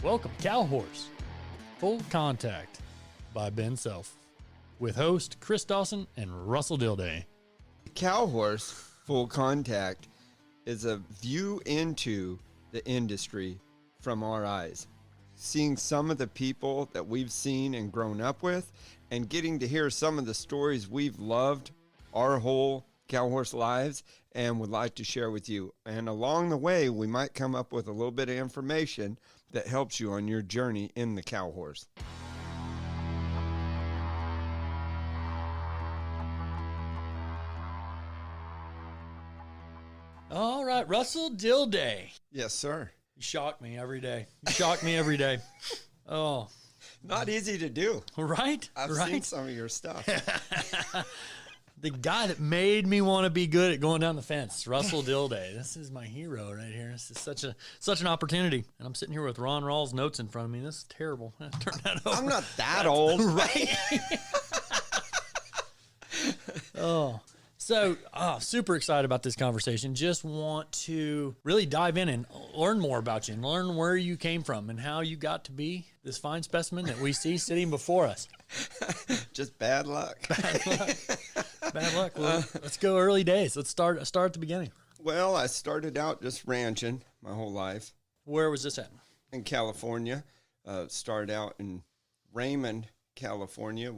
Welcome, Cow Horse, Full Contact by Ben Self, with host Chris Dawson and Russell Dilday. Cow Horse, Full Contact is a view into the industry from our eyes. Seeing some of the people that we've seen and grown up with, and getting to hear some of the stories we've loved our whole cow horse lives and would like to share with you. And along the way, we might come up with a little bit of information that helps you on your journey in the cow horse. All right, Russell Dilday. Yes, sir. You shock me every day. You shock me every day. Oh. Not easy to do. Right? I've seen some of your stuff. The guy that made me want to be good at going down the fence, Russell Dilday. This is my hero right here. This is such an opportunity. And I'm sitting here with Ron Rawls' notes in front of me. This is terrible. Turn that over. I'm not that old. Right? So, super excited about this conversation. Just want to really dive in and learn more about you and learn where you came from and how you got to be this fine specimen that we see sitting before us. Just bad luck. Bad luck. Well, let's go early days. Let's start at the beginning. Well, I started out just ranching my whole life. Where was this at? In California. Started out in Raymond, California.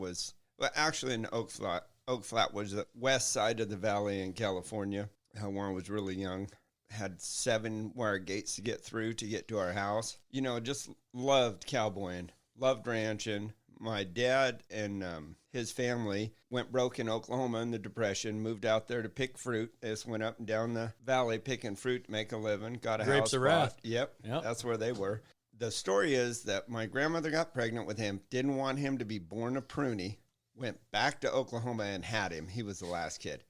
Actually in Oak Flat. Oak Flat was the west side of the valley in California. When I was really young. Had 7 wire gates to get through to get to our house. You know, just loved cowboying. Loved ranching. My dad and his family went broke in Oklahoma in the Depression, moved out there to pick fruit. They just went up and down the valley picking fruit to make a living, got a Grapes house of Wrath. Yep, that's where they were. The story is that my grandmother got pregnant with him, didn't want him to be born a pruny, went back to Oklahoma and had him. He was the last kid,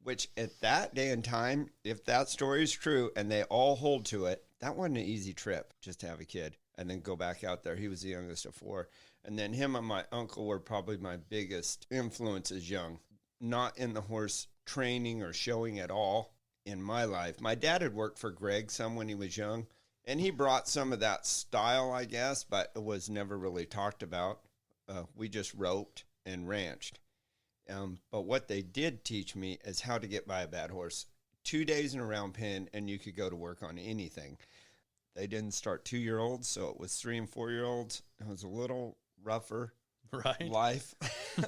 which at that day and time, if that story is true and they all hold to it, that wasn't an easy trip just to have a kid and then go back out there. He was the youngest of 4. And then him and my uncle were probably my biggest influences young. Not in the horse training or showing at all in my life. My dad had worked for Greg some when he was young, and he brought some of that style, I guess, but it was never really talked about. We just roped and ranched. But what they did teach me is how to get by a bad horse. 2 days in a round pen, and you could go to work on anything. They didn't start 2-year-olds, so it was 3 and 4-year-olds. It was a little rougher life,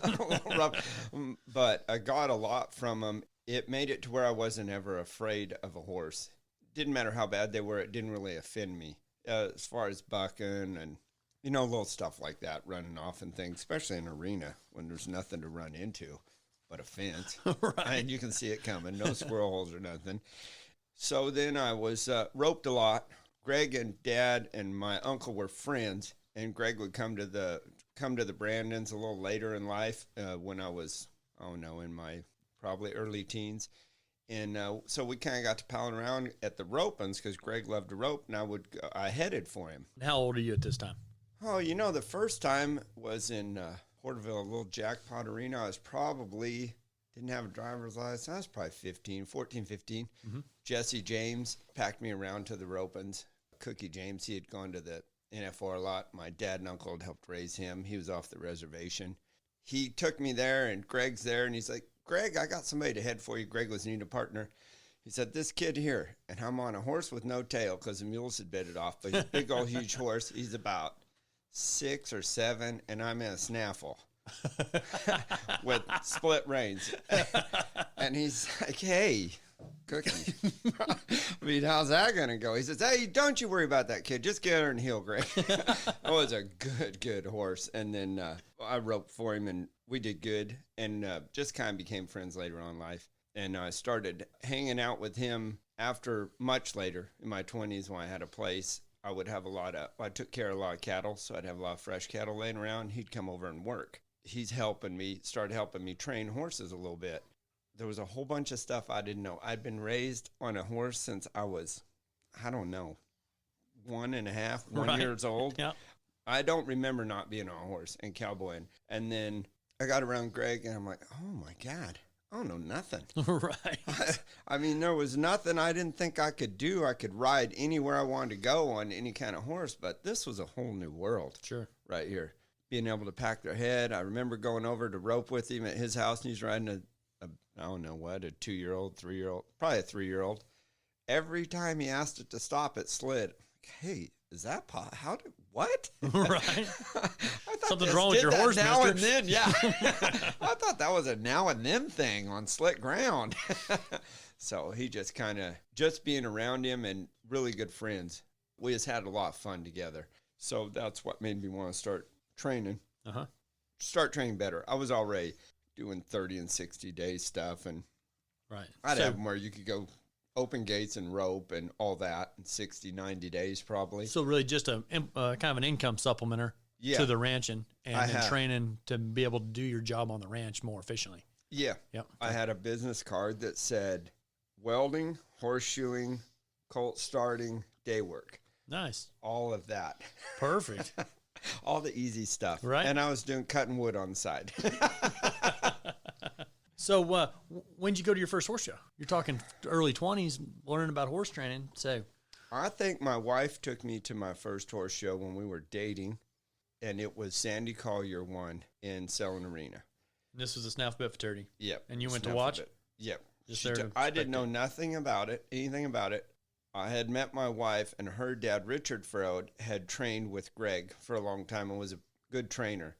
a little rough, but I got a lot from them. It made it to where I wasn't ever afraid of a horse. Didn't matter how bad they were, it didn't really offend me as far as bucking and, you know, little stuff like that, running off and things, especially in an arena when there's nothing to run into but a fence. And you can see it coming, no squirrel holes or nothing. So then I was roped a lot. Greg and Dad and my uncle were friends, and Greg would come to the Brandons a little later in life when I was, in my probably early teens. And so we kind of got to palling around at the ropings because Greg loved to rope, and I headed for him. How old are you at this time? Oh, you know, the first time was in Porterville, a little jackpot arena. I was probably, didn't have a driver's license. I was probably 14, 15. Mm-hmm. Jesse James packed me around to the ropings. Cookie James, he had gone to the NFR a lot. My dad and uncle had helped raise him. He was off the reservation. He took me there, and Greg's there, and he's like, Greg, I got somebody to head for you. Greg was needing a partner. He said, this kid here, and I'm on a horse with no tail because the mules had bit it off, but he's a big old huge horse. He's about 6 or 7, and I'm in a snaffle with split reins. And he's like, hey, Cookie, I mean, how's that going to go? He says, hey, don't you worry about that kid. Just get her and heel, Greg. That was a good horse. And then I roped for him, and we did good, and just kind of became friends later on in life. And I started hanging out with him after much later in my 20s when I had a place. I took care of a lot of cattle, so I'd have a lot of fresh cattle laying around. He'd come over and work. He's started helping me train horses a little bit. There was a whole bunch of stuff I didn't know. I'd been raised on a horse since I was, 1 years old. Yeah. I don't remember not being on a horse and cowboying. And then I got around Greg, and I'm like, oh, my God. I don't know nothing. Right. I mean, there was nothing I didn't think I could do. I could ride anywhere I wanted to go on any kind of horse, but this was a whole new world. Sure. Right here. Being able to pack their head. I remember going over to rope with him at his house, and he's riding a I don't know what, a 2-year-old, 3-year-old, probably a 3-year-old. Every time he asked it to stop, it slid. Hey, is that what? Right. I thought Something's wrong with your horse, now mister. and then, yeah. I thought that was a now and then thing on slick ground. So he just kind of, just being around him and really good friends, we just had a lot of fun together. So that's what made me want to start training. Start training better. I was already doing 30 and 60 day stuff, and right. I'd have them where you could go open gates and rope and all that in 60, 90 days probably. So really just a kind of an income supplementer to the ranching and then training to be able to do your job on the ranch more efficiently. Yeah. Yep. I had a business card that said welding, horseshoeing, colt starting, day work. Nice. All of that. Perfect. All the easy stuff. Right. And I was doing cutting wood on the side. So when did you go to your first horse show? You're talking early 20s, learning about horse training. So I think my wife took me to my first horse show when we were dating, and it was Sandy Collier one in Selling Arena. This was a snaff bit fraternity. Yep. And you went to watch? Yep. Just there to I didn't know nothing about it, anything about it. I had met my wife, and her dad, Richard Frode, had trained with Greg for a long time and was a good trainer.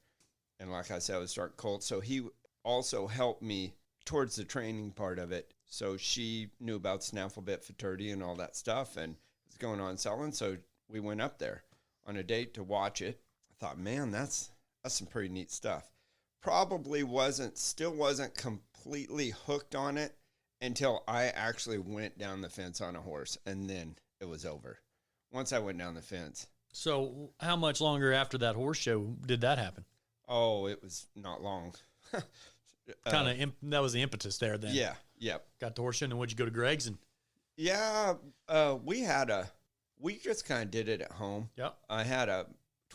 And like I said, I was starting colts. So he also helped me towards the training part of it. So she knew about snaffle bit fraternity and all that stuff and was going on selling. So we went up there on a date to watch it. I thought, man, that's some pretty neat stuff. Probably still wasn't completely hooked on it until I actually went down the fence on a horse, and then it was over. Once I went down the fence. So how much longer after that horse show did that happen? Oh, it was not long. That was the impetus there then. Yeah, yep. Got the horse show, and then would you go to Greg's? And yeah, we just kind of did it at home. Yep. I had a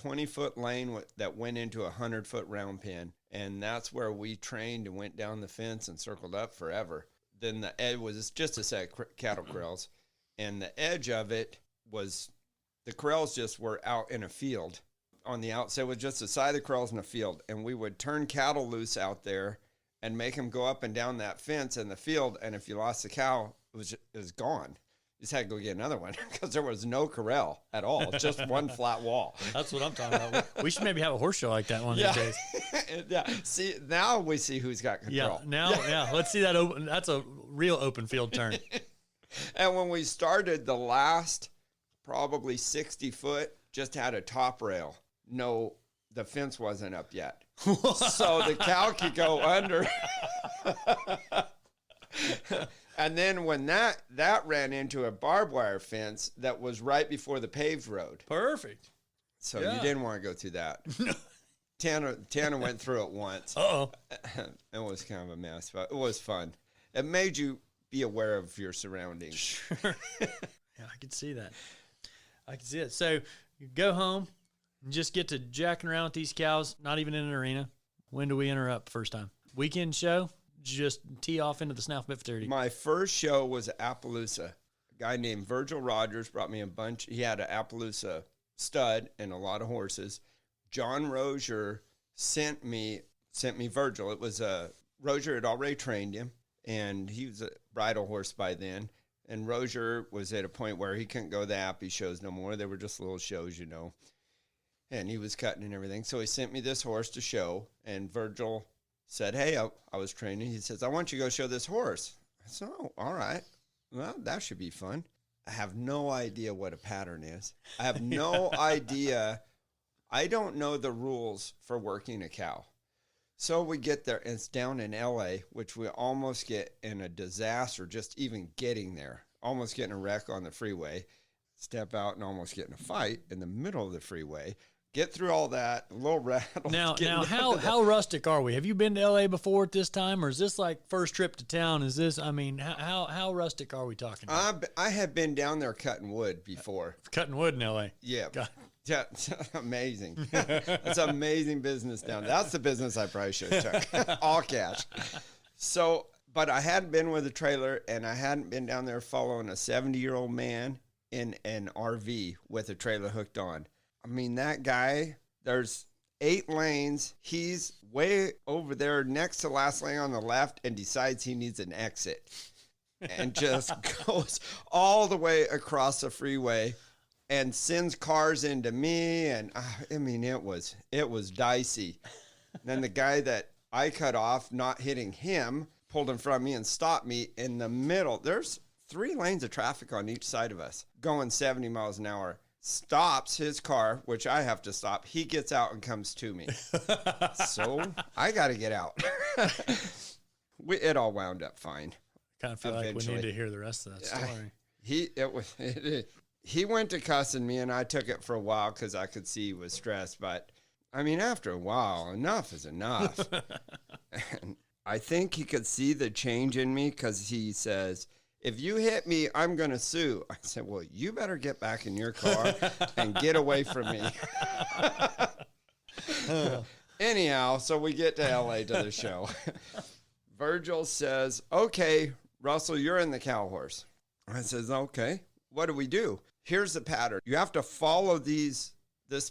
20-foot lane that went into a 100-foot round pen, and that's where we trained and went down the fence and circled up forever. Then the edge was just a set of cattle corrals, and the edge of it was the corrals just were out in a field. On the outside was just the side of the corrals in a field, and we would turn cattle loose out there and make them go up and down that fence in the field. And if you lost the cow, it was gone. You just had to go get another one because there was no corral at all, just one flat wall. That's what I'm talking about. We should maybe have a horse show like that one of these days. Yeah. See, now we see who's got control. Yeah. Let's see that open. That's a real open field turn. And when we started, the last probably 60 foot just had a top rail. No, the fence wasn't up yet. So the cow could go under. And then when that ran into a barbed wire fence that was right before the paved road. Perfect. So you didn't want to go through that. Tanner went through it once. Uh-oh. It was kind of a mess, but it was fun. It made you be aware of your surroundings. Sure. Yeah, I could see that. I can see it. So you go home and just get to jacking around with these cows, not even in an arena. When do we interrupt first time? Weekend show? Just tee off into the snaff bit fraternity. My first show was at Appaloosa. A guy named Virgil Rogers brought me a bunch. He had an Appaloosa stud and a lot of horses. John Rozier sent me Virgil. It was Rozier had already trained him, and he was a bridle horse by then. And Rozier was at a point where he couldn't go to the Appy shows no more. They were just little shows, you know. And he was cutting and everything. So he sent me this horse to show, and Virgil said, hey, I was training. He says, I want you to go show this horse. I said, oh, all right. Well, that should be fun. I have no idea what a pattern is. I have no idea. I don't know the rules for working a cow. So we get there, and it's down in L.A., which we almost get in a disaster just even getting there. Almost getting a wreck on the freeway. Step out and almost get in a fight in the middle of the freeway. Get through all that, a little rattle. Now, how rustic are we? Have you been to L.A. before at this time, or is this like first trip to town? Is this? I mean, how rustic are we talking about? I have been down there cutting wood before. Cutting wood in L.A. Yeah, that's amazing. That's amazing business down there. That's the business I probably should have took. All cash. So, But I hadn't been with a trailer, and I hadn't been down there following a 70-year-old man in an RV with a trailer hooked on. I mean, that guy, there's 8 lanes. He's way over there next to last lane on the left and decides he needs an exit and just goes all the way across the freeway and sends cars into me. And I mean, it was dicey. And then the guy that I cut off, not hitting him, pulled in front of me and stopped me in the middle. There's 3 lanes of traffic on each side of us going 70 miles an hour. Stops his car, which I have to stop. He gets out and comes to me. So I got to get out. It all wound up fine. Kind of feel Eventually. like we need to hear the rest of that story. He went to cussing me, and I took it for a while because I could see he was stressed. But I mean, after a while, enough is enough. And I think he could see the change in me because he says, "If you hit me, I'm going to sue." I said, "Well, you better get back in your car and get away from me." Anyhow, so we get to LA to the show. Virgil says, "Okay, Russell, you're in the cow horse." I says, "Okay, what do we do? Here's the pattern. You have to follow this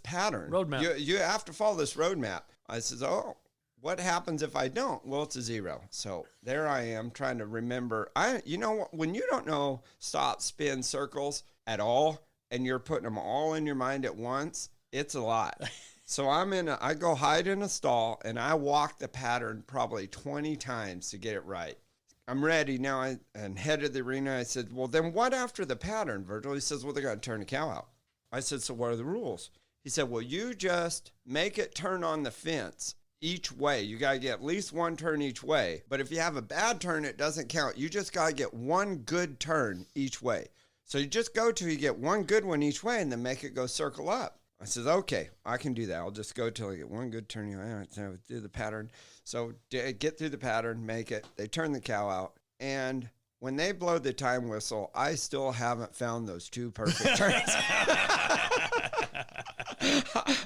pattern. Roadmap. You have to follow this roadmap." I says, "Oh, what happens if I don't?" Well, it's a 0. So there I am trying to remember. You know what? When you don't know stop, spin, circles at all, and you're putting them all in your mind at once, it's a lot. So I go hide in a stall, and I walk the pattern probably 20 times to get it right. I'm ready now, and head of the arena. I said, "Well, then what after the pattern, Virgil?" He says, "Well, they're going to turn the cow out." I said, "So what are the rules?" He said, "Well, you just make it turn on the fence each way. You got to get at least 1 turn each way. But if you have a bad turn, it doesn't count. You just got to get 1 good turn each way. So you just go till you get 1 good one each way and then make it go circle up." I says, "Okay, I can do that. I'll just go till I get 1 good turn." So do the pattern. So get through the pattern, make it. They turn the cow out. And when they blow the time whistle, I still haven't found those 2 perfect turns.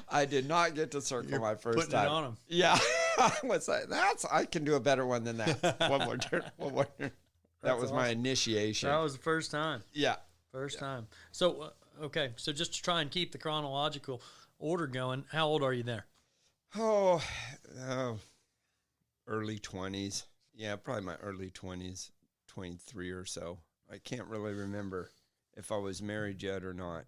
I did not get to circle my first putting time. it on them. Yeah. I was like, I can do a better one than that. One more turn. That was my initiation. That was the first time. Yeah. First time. So, okay. So just to try and keep the chronological order going, how old are you there? Oh, early 20s. Yeah, probably my early 20s, 23 or so. I can't really remember if I was married yet or not.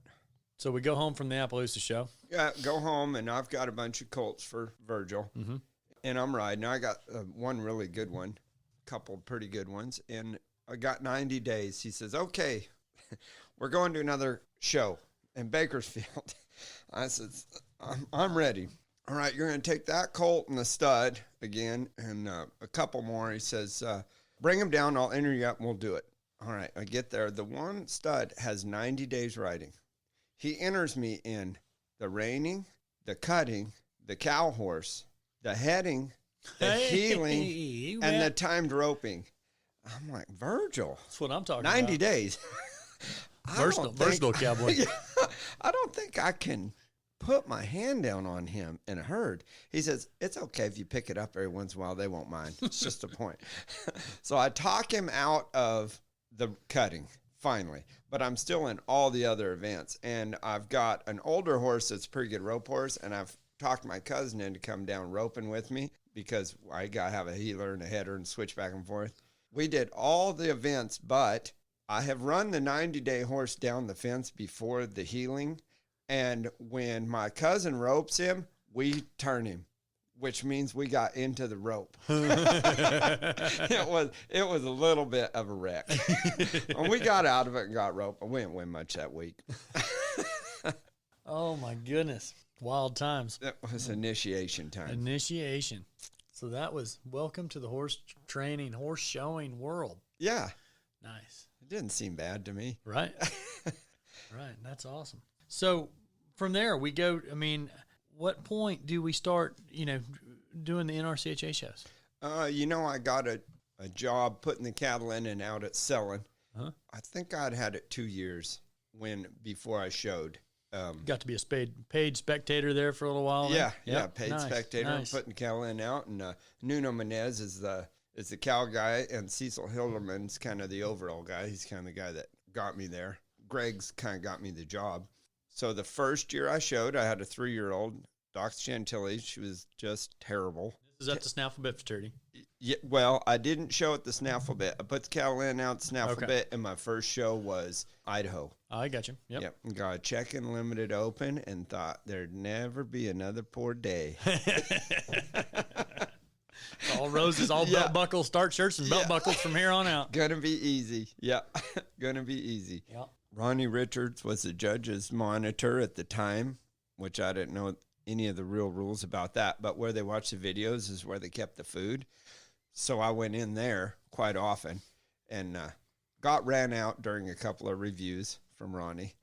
So we go home from the Appaloosa show. Yeah, go home, and I've got a bunch of colts for Virgil. Mm-hmm. And I'm riding. I got one really good one, a couple pretty good ones, and I got 90 days. He says, "Okay, we're going to another show in Bakersfield." I said, I'm ready. "All right, you're going to take that colt and the stud again and a couple more." He says, "Bring them down. I'll enter you up, and we'll do it." All right, I get there. The one stud has 90 days riding. He enters me in the reining, the cutting, the cow horse, the heading, the heeling, and the timed roping. I'm like, "Virgil, That's what I'm talking 90 about. days. Versatile cowboy. I don't think I can put my hand down on him in a herd." He says, "It's okay if you pick it up every once in a while. They won't mind. It's just a point." So I talk him out of the cutting, finally. But I'm still in all the other events. And I've got an older horse that's a pretty good rope horse, and I've talked my cousin in to come down roping with me because I got to have a heeler and a header and switch back and forth. We did all the events, but I have run the 90-day horse down the fence before the heeling. And when my cousin ropes him, we turn him, which means we got into the rope. It was a little bit of a wreck. And we got out of it and got rope. We didn't win much that week. Oh, my goodness. Wild times. That was initiation time. Initiation. So that was welcome to the horse training, horse showing world. Yeah. Nice. It didn't seem bad to me. Right. Right. That's awesome. So from there we go, I mean, what point do we start, doing the NRCHA shows? I got a job putting the cattle in and out at selling. Huh? I think I'd had it 2 years before I showed. Got to be a paid spectator there for a little while. Yeah, then? yeah, paid Nice, spectator, nice. putting cattle in and out. And Nuno Menez is is the cow guy, and Cecil Hilderman's kind of the overall guy. He's kind of the guy that got me there. Greg's kind of got me the job. So the first year I showed, I had a 3-year-old, Dox Chantilly. She was just terrible. Is that the Snaffle Bit fraternity? Yeah, well, I didn't show at the Snaffle Bit. I put the cattle in out the Snaffle Bit, and my first show was Idaho. I got you. Yep. Got a check-in limited open and thought there'd never be another poor day. All roses, all belt buckles, start shirts, and belt buckles from here on out. Gonna be easy. Yeah, gonna be easy. Yeah. Ronnie Richards was the judge's monitor at the time, which I didn't know any of the real rules about that. But where they watch the videos is where they kept the food. So I went in there quite often and got ran out during a couple of reviews from Ronnie.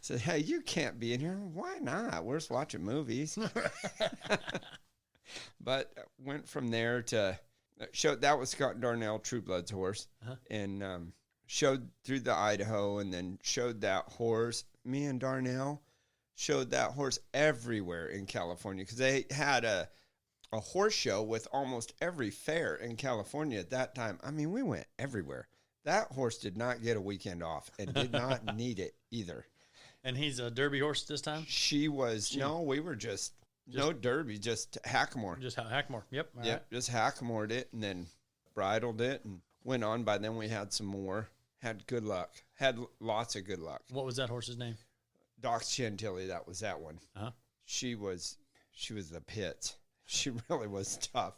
Said, hey, you can't be in here. Why not? We're just watching movies. But went from there to showed that was Scott Darnell, True Blood's horse, and showed through the Idaho, and then showed that horse. Me and Darnell showed that horse everywhere in California because they had a horse show with almost every fair in California at that time. I mean, we went everywhere. That horse did not get a weekend off and did not need it either. And he's a Derby horse this time? We were just no Derby, just Hackamore. Just Hackamore. Yep. All right. Just Hackamored it and then bridled it and went on. By then we had some more. Had good luck. Had lots of good luck. What was that horse's name? Dox Chantilly, that was that one. Uh-huh. She was the pits. She really was tough.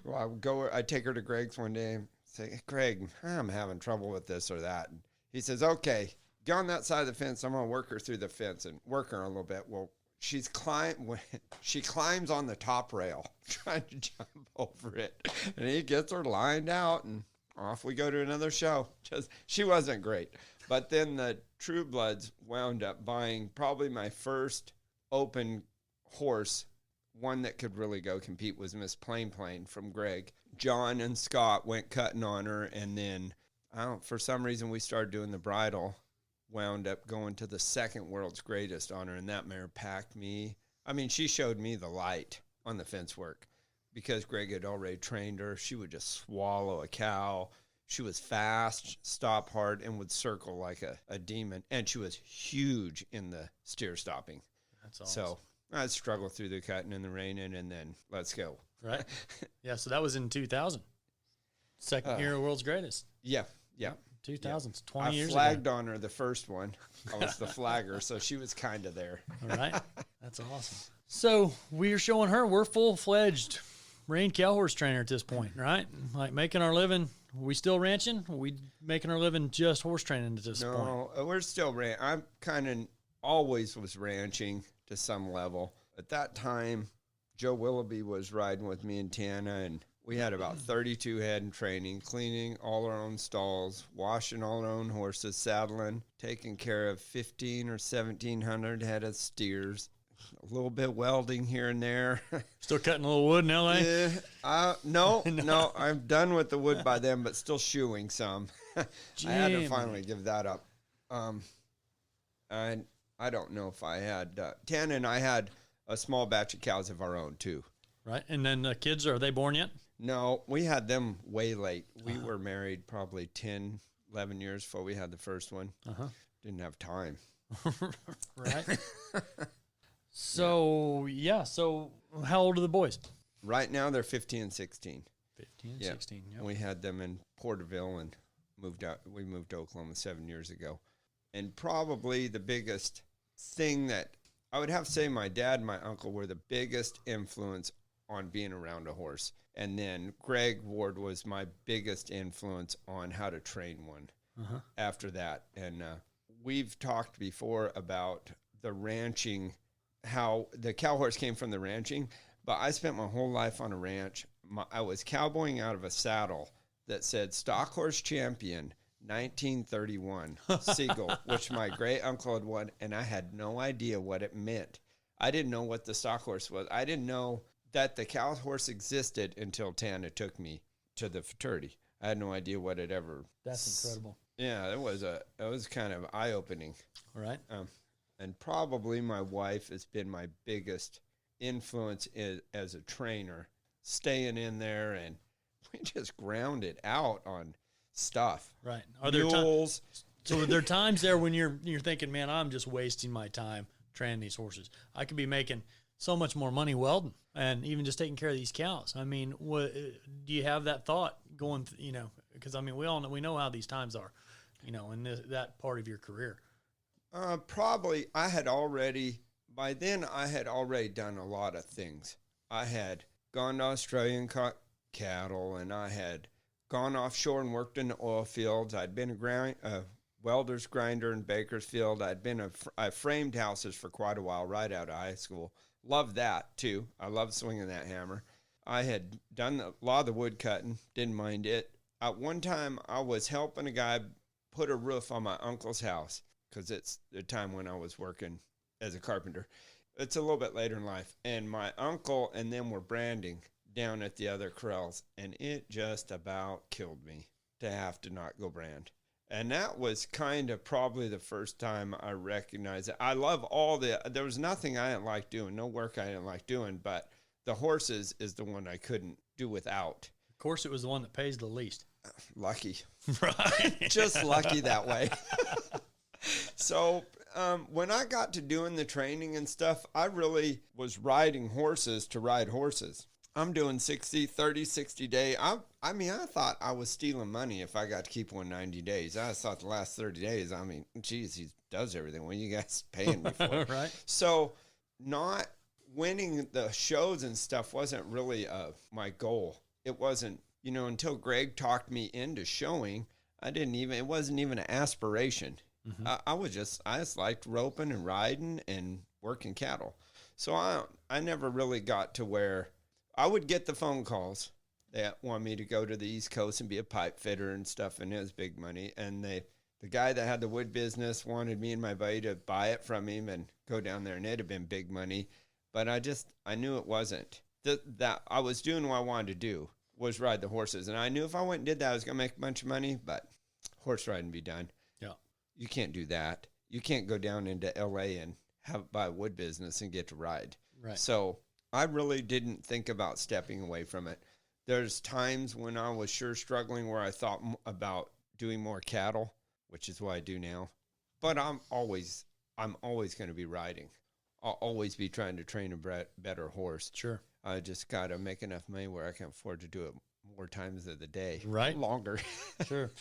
Well, I'd take her to Greg's one day and say, hey, Greg, I'm having trouble with this or that. And he says, okay, get on that side of the fence. I'm going to work her through the fence and work her a little bit. Well, she climbs on the top rail, trying to jump over it. And he gets her lined out, and off we go to another show. She wasn't great. But then the True Bloods wound up buying probably my first open horse. One that could really go compete was Miss Plain Plain from Greg. John and Scott went cutting on her, and then for some reason we started doing the bridle. Wound up going to the second World's Greatest on her, and that mare packed me. I mean, she showed me the light on the fence work because Greg had already trained her. She would just swallow a cow. She was fast, stop hard, and would circle like a demon. And she was huge in the steer stopping. That's awesome. So I'd struggle through the cutting and the reining, and then let's go. Right. Yeah, so that was in 2000. Second year of World's Greatest. Yeah. 2000s, 20 years ago. I flagged on her the first one. I was the flagger, so she was kind of there. All right. That's awesome. So we're showing her we're full-fledged reined cow horse trainer at this point, right? Like making our living. We still ranching? Or we making our living just horse training at this point? No, we're still ranching. I'm kind of always was ranching to some level. At that time, Joe Willoughby was riding with me and Tana, and we had about 32 head in training, cleaning all our own stalls, washing all our own horses, saddling, taking care of 1,500 or 1,700 head of steers, a little bit welding here and there. Still cutting a little wood in L.A.? Yeah, no, I'm done with the wood by then, but still shoeing some. I had to finally give that up. And I don't know if I had, Tana and I had a small batch of cows of our own too. Right, and then the kids, are they born yet? No, we had them way late. We were married probably 10, 11 years before we had the first one. Didn't have time. Right. So how old are the boys? Right now they're 15 and 16. 15 and 16, yep. We had them in Porterville and moved out. We moved to Oklahoma 7 years ago. And probably the biggest thing that I would have to say my dad and my uncle were the biggest influence on being around a horse. And then Greg Ward was my biggest influence on how to train one after that. And we've talked before about the ranching, how the cow horse came from the ranching, but I spent my whole life on a ranch. I was cowboying out of a saddle that said Stock Horse Champion 1931 Siegel, which my great uncle had won, and I had no idea what it meant. I didn't know what the stock horse was. I didn't know that the cow horse existed until Tana took me to the fraternity. I had no idea what it ever. That's incredible. Yeah, it was kind of eye opening. All right. And probably my wife has been my biggest influence as a trainer, staying in there and we just ground it out on stuff. Right. Mules. So there are times there when you're thinking, man, I'm just wasting my time training these horses. I could be making so much more money welding and even just taking care of these cows. I mean, what do you have that thought going? Because I mean, we know how these times are, in that part of your career. Probably by then I had already done a lot of things. I had gone to Australia and caught cattle, and I had gone offshore and worked in the oil fields. I'd been a welder's grinder in Bakersfield. I framed houses for quite a while right out of high school. Loved that too. I loved swinging that hammer. I had done a lot of the wood cutting, didn't mind it. At one time, I was helping a guy put a roof on my uncle's house because it's the time when I was working as a carpenter. It's a little bit later in life. And my uncle and them were branding down at the other corrals, and it just about killed me to have to not go brand. And that was kind of probably the first time I recognized it. I love there was nothing I didn't like doing, no work I didn't like doing, but the horses is the one I couldn't do without. Of course, it was the one that pays the least. Lucky. Right. Just lucky that way. So when I got to doing the training and stuff, I really was riding horses to ride horses. I'm doing 60 day. I mean, I thought I was stealing money if I got to keep one 90 days. I thought the last 30 days, I mean, geez, he does everything. What are you guys paying me for? Right. So not winning the shows and stuff wasn't really my goal. It wasn't, until Greg talked me into showing, it wasn't even an aspiration. Mm-hmm. I just liked roping and riding and working cattle. So I never really got to where I would get the phone calls that want me to go to the East Coast and be a pipe fitter and stuff, and it was big money. And the guy that had the wood business wanted me and my buddy to buy it from him and go down there, and it'd have been big money. But I knew it wasn't. That I was doing what I wanted to do was ride the horses. And I knew if I went and did that, I was going to make a bunch of money, but horse riding be done. Yeah. You can't do that. You can't go down into L.A. and buy a wood business and get to ride. Right. So I really didn't think about stepping away from it. There's times when I was sure struggling where I thought about doing more cattle, which is what I do now. But I'm always going to be riding. I'll always be trying to train a better horse. Sure. I just got to make enough money where I can afford to do it more times of the day. Right. Longer. Sure.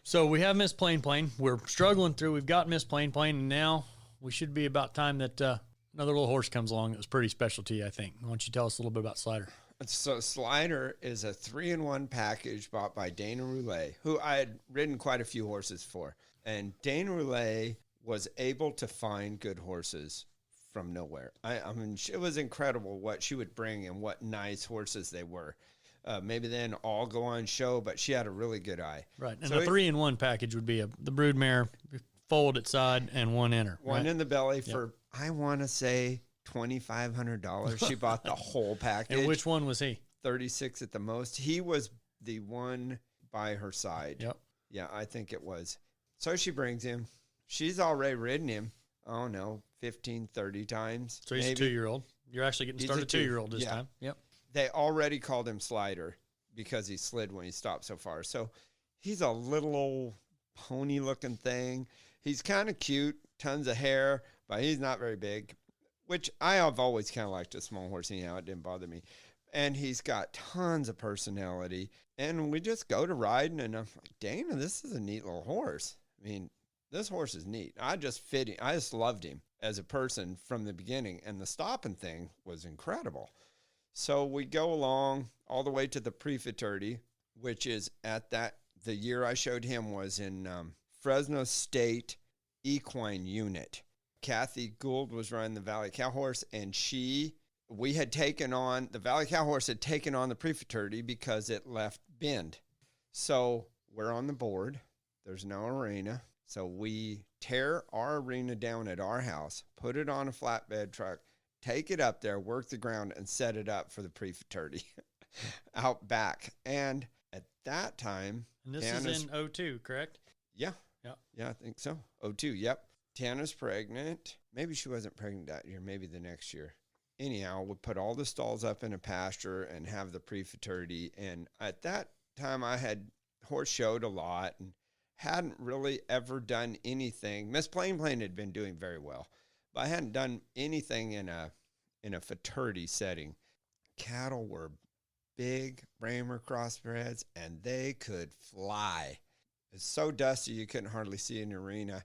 So we have Miss Plain Plain. We're struggling through. We've got Miss Plain Plain, and now we should be about time that another little horse comes along that was pretty special to you, I think. Why don't you tell us a little bit about Slider? So Slider is a 3-in-1 package bought by Dana Roulet, who I had ridden quite a few horses for. And Dana Roulet was able to find good horses from nowhere. I mean, it was incredible what she would bring and what nice horses they were. Maybe they didn't all go on show, but she had a really good eye. Right. And so a 3-in-1 package would be the broodmare, folded side, and one inner. One in the belly for, I want to say, $2,500. She bought the whole package. And which one was he? 36 at the most. He was the one by her side. Yep. Yeah, I think it was. So she brings him. She's already ridden him, 15, 30 times. So he's maybe. a 2-year-old. You're actually getting started 2-year-old this time. Yep. They already called him Slider because he slid when he stopped so far. So he's a little old pony-looking thing. He's kind of cute, tons of hair, but he's not very big, which I have always kind of liked a small horse. It didn't bother me. And he's got tons of personality. And we just go to riding, and I'm like, Dana, this is a neat little horse. I mean, this horse is neat. I just loved him as a person from the beginning, and the stopping thing was incredible. So we go along all the way to the pre-futurity, which is the year I showed him was in Fresno State Equine Unit. Kathy Gould was running the Valley Cow Horse, and the Valley Cow Horse had taken on the pre-futurity because it left Bend. So we're on the board. There's no arena. So we tear our arena down at our house, put it on a flatbed truck, take it up there, work the ground, and set it up for the pre-futurity out back. And at that time... And this is in 02, correct? Yeah. Yeah. Yeah, I think so. 02, yep. Tana's pregnant. Maybe she wasn't pregnant that year. Maybe the next year. anyhow, would put all the stalls up in a pasture and have the pre-futurity. And at that time, I had horse showed a lot and hadn't really ever done anything. Miss Plain had been doing very well, but I hadn't done anything in a futurity setting. Cattle were big Breyer crossbreds, and they could fly. It's so dusty you couldn't hardly see an arena.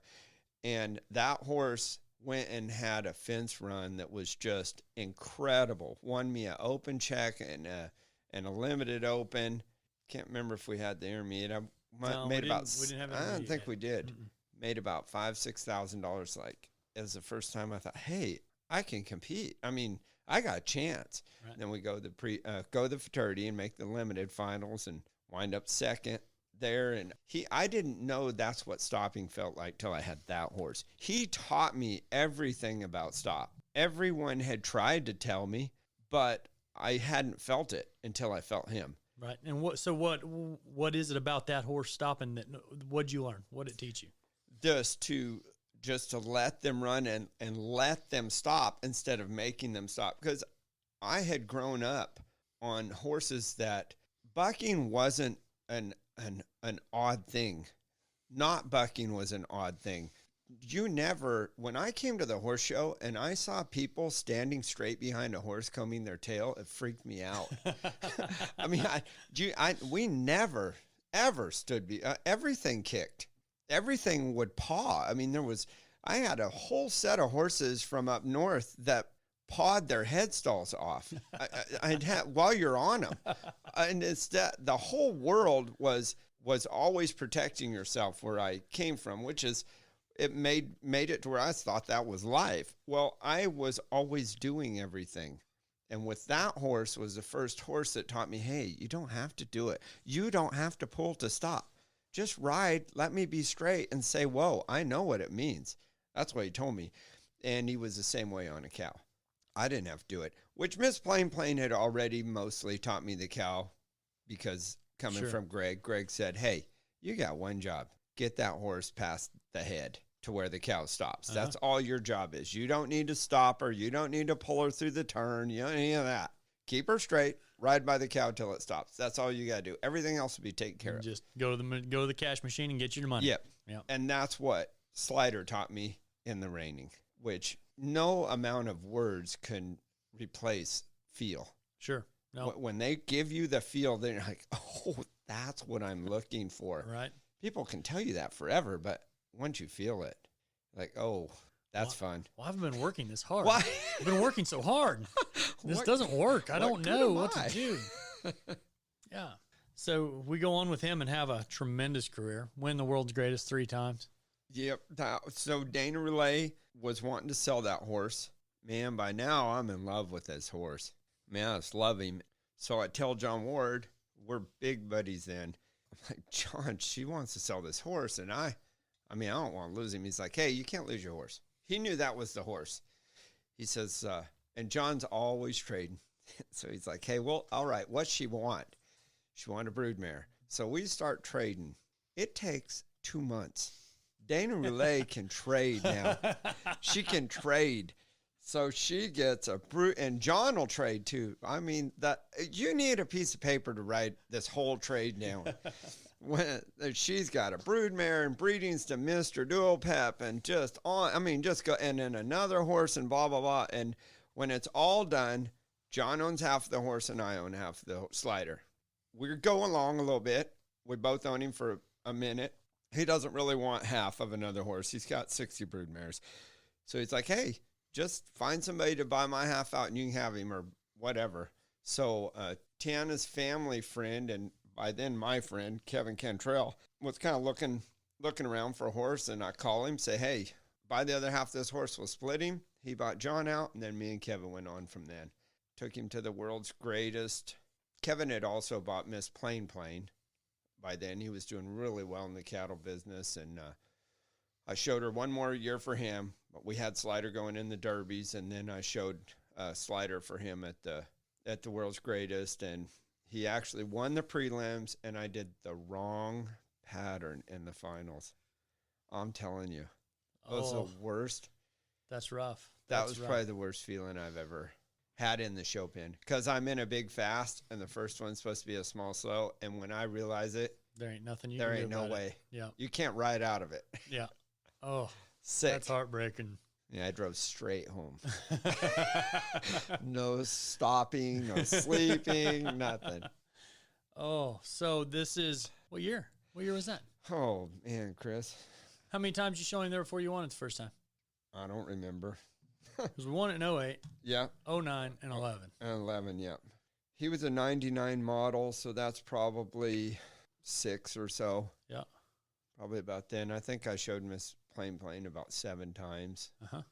And that horse went and had a fence run that was just incredible. Won me an open check and a limited open. Can't remember if we had the intermediate. We didn't have it. I don't think we did. Made about $5,000-$6,000. Like, it was the first time I thought, hey, I can compete. I mean, I got a chance. Right. Then we go the futurity and make the limited finals and wind up second there. And I didn't know that's what stopping felt like till I had that horse. He taught me everything about stop. Everyone had tried to tell me, but I hadn't felt it until I felt him. Right. And what is it about that horse stopping that, what'd you learn? What did it teach you? Just to let them run and let them stop instead of making them stop. Because I had grown up on horses that bucking wasn't an odd thing. Not bucking was an odd thing. When I came to the horse show and I saw people standing straight behind a horse combing their tail, it freaked me out. I mean, we never, ever stood, everything kicked. Everything would paw. I mean, I had a whole set of horses from up north that pawed their headstalls off while you're on them. And the whole world was always protecting yourself where I came from, which is, it made it to where I thought that was life. Well, I was always doing everything. And with that horse was the first horse that taught me, hey, you don't have to do it. You don't have to pull to stop. Just ride, let me be straight and say, whoa, I know what it means. That's what he told me. And he was the same way on a cow. I didn't have to do it, which Miss Plain had already mostly taught me the cow because coming from Greg said, hey, you got one job. Get that horse past the head to where the cow stops. That's all your job is. You don't need to stop her. You don't need to pull her through the turn. You don't need any of that. Keep her straight. Ride by the cow till it stops. That's all you got to do. Everything else will be taken care of. Just go to the cash machine and get your money. Yep. And that's what Slider taught me in the reining, which no amount of words can replace feel. Sure. No. When they give you the feel, they're like, oh, that's what I'm looking for. Right. People can tell you that forever, but once you feel it, like, oh, that's fun. Well, I've been working this hard. Why? I've been working so hard. This doesn't work. I don't know what to do. Yeah. So we go on with him and have a tremendous career. Win the world's greatest 3 times. Yep. So Dana Relay was wanting to sell that horse. Man, by now I'm in love with this horse. Man, I just love him. So I tell John Ward, we're big buddies then. I'm like, John, she wants to sell this horse. And I don't want to lose him. He's like, hey, you can't lose your horse. He knew that was the horse. He says, and John's always trading. So he's like, hey, well, all right, what's she want? She wanted a broodmare. So we start trading. It takes 2 months. Dana Relay can trade now. She can trade. So she gets a brood, and John will trade too. I mean, you need a piece of paper to write this whole trade down. When she's got a broodmare and breedings to Mr. Dual Pep and just go, and then another horse and blah, blah, blah. And when it's all done, John owns half the horse and I own half the Slider. We go along a little bit. We both own him for a minute. He doesn't really want half of another horse. He's got 60 broodmares. So he's like, hey, just find somebody to buy my half out and you can have him or whatever. So Tiana's family friend, and by then my friend, Kevin Cantrell, was kind of looking around for a horse, and I call him, say, hey, buy the other half of this horse. We'll split him. He bought John out, and then me and Kevin went on from then. Took him to the world's greatest. Kevin had also bought Miss Plain. By then, he was doing really well in the cattle business, and I showed her one more year for him, but we had Slider going in the derbies, and then I showed Slider for him at the world's greatest, and he actually won the prelims, and I did the wrong pattern in the finals. I'm telling you, it was the worst. That's rough. That was probably the worst feeling I've ever had in the show pen because I'm in a big fast and the first one's supposed to be a small slow. And when I realize it, There ain't nothing you there can do ain't no about way. it. Yeah. You can't ride out of it. Yeah. Oh, Sick. that's heartbreaking. Yeah, I drove straight home. No stopping, no sleeping, nothing. Oh, so this is what year? What year was that? Oh, man, Chris. How many times you showing there before you won it the first time? I don't remember. Because we won it in 08, Yeah. 09, and 11. And 11, yeah. He was a 99 model, so that's probably 6 or so. Yeah. Probably about then. I think I showed Miss Plain about 7 times. Uh-huh.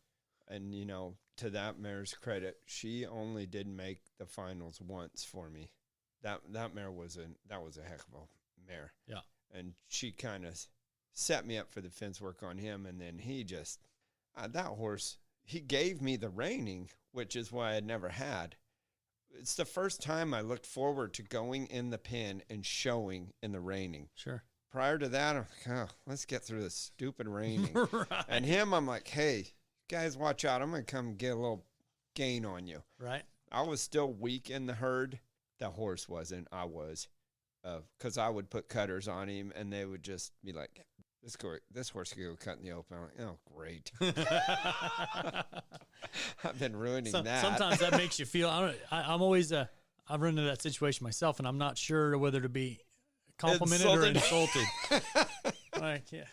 And, you know, to that mare's credit, she only did make the finals once for me. That mare was a heck of a mare. Yeah. And she kind of set me up for the fence work on him. And then he just, that horse, he gave me the reining, which is why I'd never had. It's the first time I looked forward to going in the pen and showing in the reining. Sure. Prior to that, I'm like, oh, let's get through this stupid reining. Right. And him, I'm like, hey, guys, watch out. I'm going to come get a little gain on you. Right. I was still weak in the herd. The horse wasn't. I was. Because I would put cutters on him, and they would just be like, this horse could go cut in the open. I'm like, oh, great. I've been ruining that. Sometimes that makes you feel, I'm always, I've run into that situation myself, and I'm not sure whether to be complimented or insulted. Like, yeah.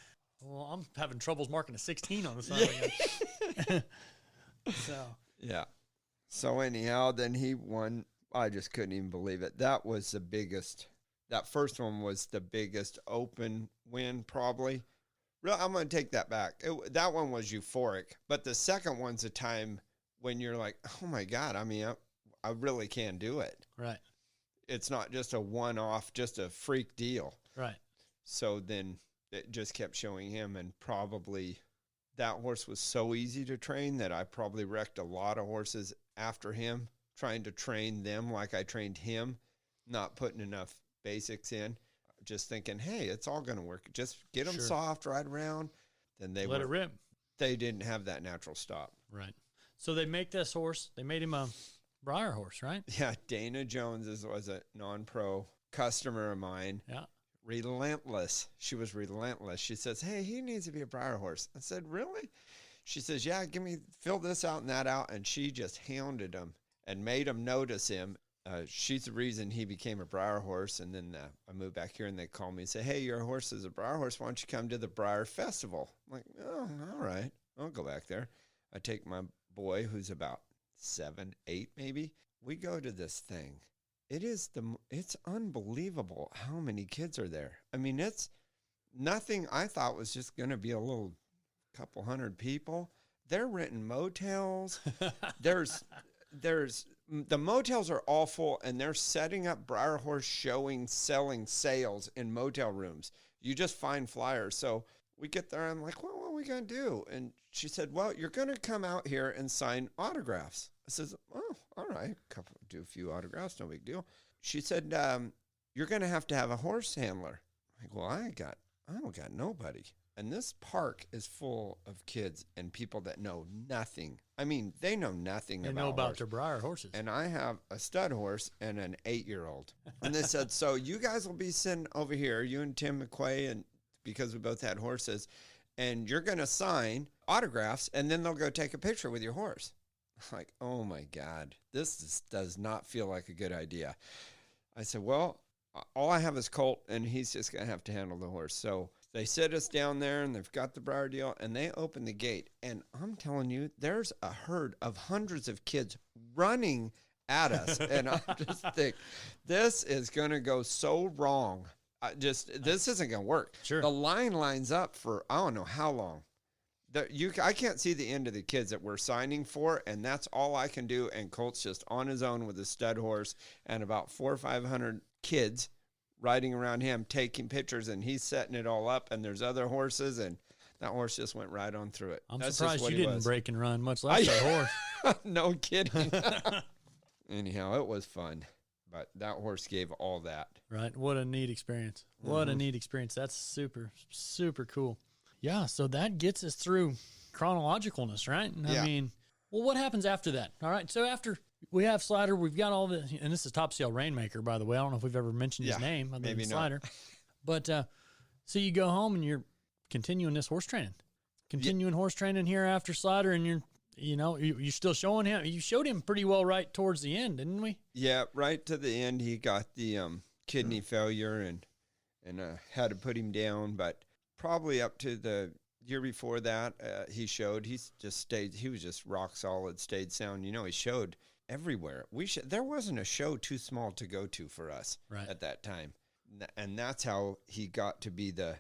Well, I'm having troubles marking a 16 on the side again. So. Yeah. So anyhow, then he won. I just couldn't even believe it. That was the biggest. That first one was the biggest open win, probably. I'm going to take that back. That one was euphoric. But the second one's a time when you're like, oh, my God, I mean, I really can do it. Right. It's not just a one-off, just a freak deal. Right. So then it just kept showing him, and probably that horse was so easy to train that I probably wrecked a lot of horses after him, trying to train them like I trained him, not putting enough basics in, just thinking, hey, it's all going to work. Just get them soft, ride around. Then they let it rip. They didn't have that natural stop. Right. So they make this horse. They made him a Breyer horse, right? Yeah. Dana Jones was a non-pro customer of mine. Yeah. Relentless. She was relentless. She says, hey, he needs to be a Breyer horse. I said, really? She says, yeah, fill this out and that out. And she just hounded him and made him notice him. She's the reason he became a Breyer horse. And then I moved back here and they called me and say, hey, your horse is a Breyer horse. Why don't you come to the Breyer Festival? I'm like, oh, all right. I'll go back there. I take my boy, who's about 7, 8 maybe. We go to this thing. It's unbelievable how many kids are there. I mean, it's nothing I thought was just going to be a little couple hundred people. They're renting motels. There's the motels are all full, and they're setting up Breyer horse selling sales in motel rooms. You just find flyers. So we get there. I'm like, well, what are we going to do? And she said, well, you're going to come out here and sign autographs. I says, oh, all right. Do a few autographs. No big deal. She said, you're going to have a horse handler. I'm like, well, I don't got nobody. And this park is full of kids and people that know nothing. I mean, they know nothing about They know about horse. their Breyer horses. And I have a stud horse and an 8-year-old. And they said, so you guys will be sitting over here, you and Tim McQuay, and because we both had horses, and you're going to sign autographs, and then they'll go take a picture with your horse. Like, oh, my God, this does not feel like a good idea. I said, well, all I have is Colt, and he's just going to have to handle the horse. So they sit us down there, and they've got the Breyer deal, and they open the gate. And I'm telling you, there's a herd of hundreds of kids running at us. And I just think, this is going to go so wrong. This isn't going to work. Sure. The line lines up for, I don't know how long. I can't see the end of the kids that we're signing for, and that's all I can do. And Colt's just on his own with a stud horse and about 400 or 500 kids riding around him, taking pictures, and he's setting it all up. And there's other horses, and that horse just went right on through it. I'm surprised you didn't break and run, much less that horse. No kidding. Anyhow, it was fun, but that horse gave all that. Right. What a neat experience. What a neat experience. That's super, super cool. Yeah, so that gets us through chronologicalness, right? And yeah. I mean, well, what happens after that? All right, so after we have Slider. We've got all the, and this is Topsails Rien Maker, by the way. I don't know if we've ever mentioned his name other maybe than not. Slider. But so you go home and you're continuing this horse training, horse training here after Slider, and you're still showing him. You showed him pretty well right towards the end, didn't we? Yeah, right to the end, he got the kidney failure and had to put him down. But probably up to the year before that, he was just rock solid, stayed sound. He showed everywhere. There wasn't a show too small to go to for us at that time. And that's how he got to be the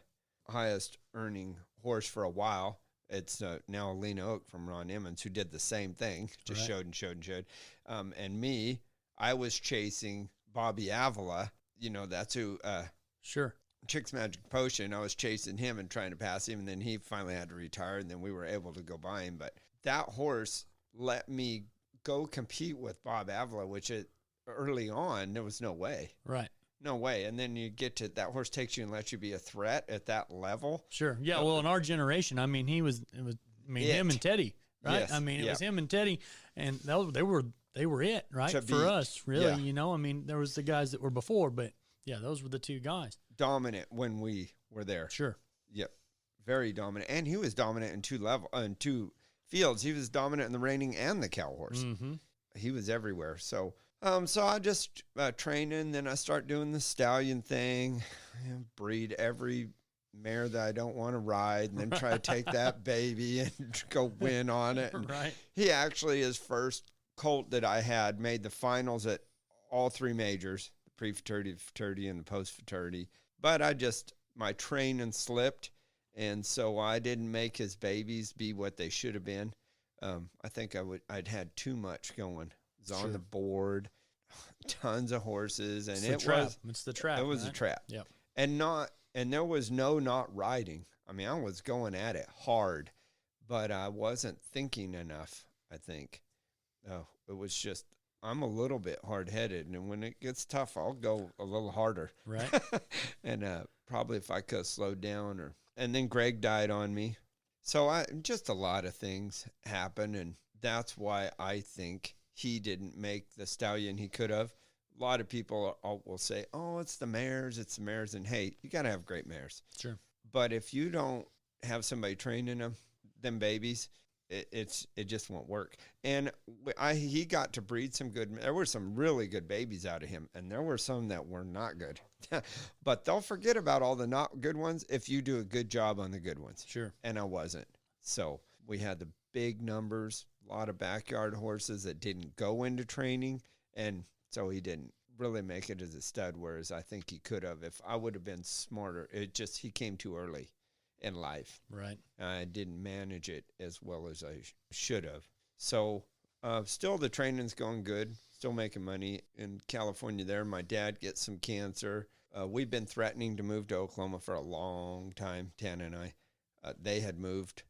highest earning horse for a while. It's now Lena Oak from Ron Emmons, who did the same thing, just showed and showed and showed. And me, I was chasing Bobby Avila. That's who Sure. Chick's Magic Potion. I was chasing him and trying to pass him, and then he finally had to retire, and then we were able to go by him. But that horse let me go compete with Bob Avila, which early on, there was no way. Right. No way. And then you get to that horse takes you and lets you be a threat at that level. Sure. Yeah. Well, in our generation, him and Teddy, right? Yes. It was him and Teddy, and they were it, right? To For beat. us, really. Yeah. There was the guys that were before, but yeah, those were the two guys. Dominant when we were there. Sure. Yep. Very dominant. And he was dominant in two fields. He was dominant in the reining and the cow horse. Mm-hmm. He was everywhere. So I just training, then I start doing the stallion thing, breed every mare that I don't want to ride, and then try to take that baby and go win on it. And Right. he actually, his first colt that I had, made the finals at all three majors, the pre-futurity, the futurity, and the post-futurity. But my training slipped, and so I didn't make his babies be what they should have been. I think I'd had too much going. It was on the board, tons of horses, and It's the trap. It was a trap. Yep. And there was not riding. I was going at it hard, but I wasn't thinking enough, I think. It was just, I'm a little bit hard-headed, and when it gets tough, I'll go a little harder. Right. And probably if I could have slowed down, and then Greg died on me. So just a lot of things happened, and that's why I think he didn't make the stallion he could have. A lot of people will say, oh, it's the mares. And hey, you got to have great mares. Sure. But if you don't have somebody training them babies, it just won't work. And he got to breed there were some really good babies out of him, and there were some that were not good. But they'll forget about all the not good ones if you do a good job on the good ones. Sure. And I wasn't. So we had the big numbers, a lot of backyard horses that didn't go into training, and so he didn't really make it as a stud, whereas I think he could have if I would have been smarter. He came too early in life. Right. I didn't manage it as well as I should have. So still the training's going good, still making money in California there. My dad gets some cancer. We've been threatening to move to Oklahoma for a long time, Tana and I. They had moved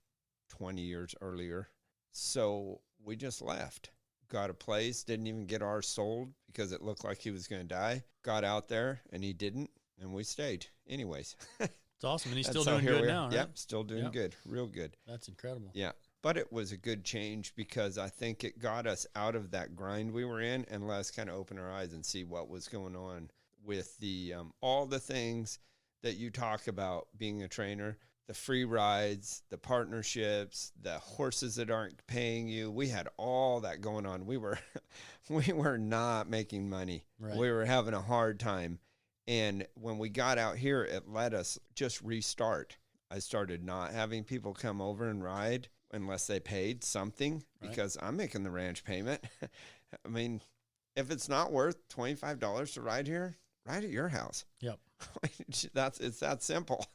20 years earlier. So we just left, got a place, didn't even get ours sold because it looked like he was going to die. Got out there and he didn't, and we stayed anyways. It's awesome. And he's still doing good now, right? Yep, still doing good, real good. That's incredible. Yeah, but it was a good change because I think it got us out of that grind we were in and let us kind of open our eyes and see what was going on with the all the things that you talk about being a trainer. The free rides, the partnerships, the horses that aren't paying you. We had all that going on. We were not making money. Right. We were having a hard time. And when we got out here, it let us just restart. I started not having people come over and ride unless they paid something because I'm making the ranch payment. If it's not worth $25 to ride here, ride at your house. Yep. It's that simple.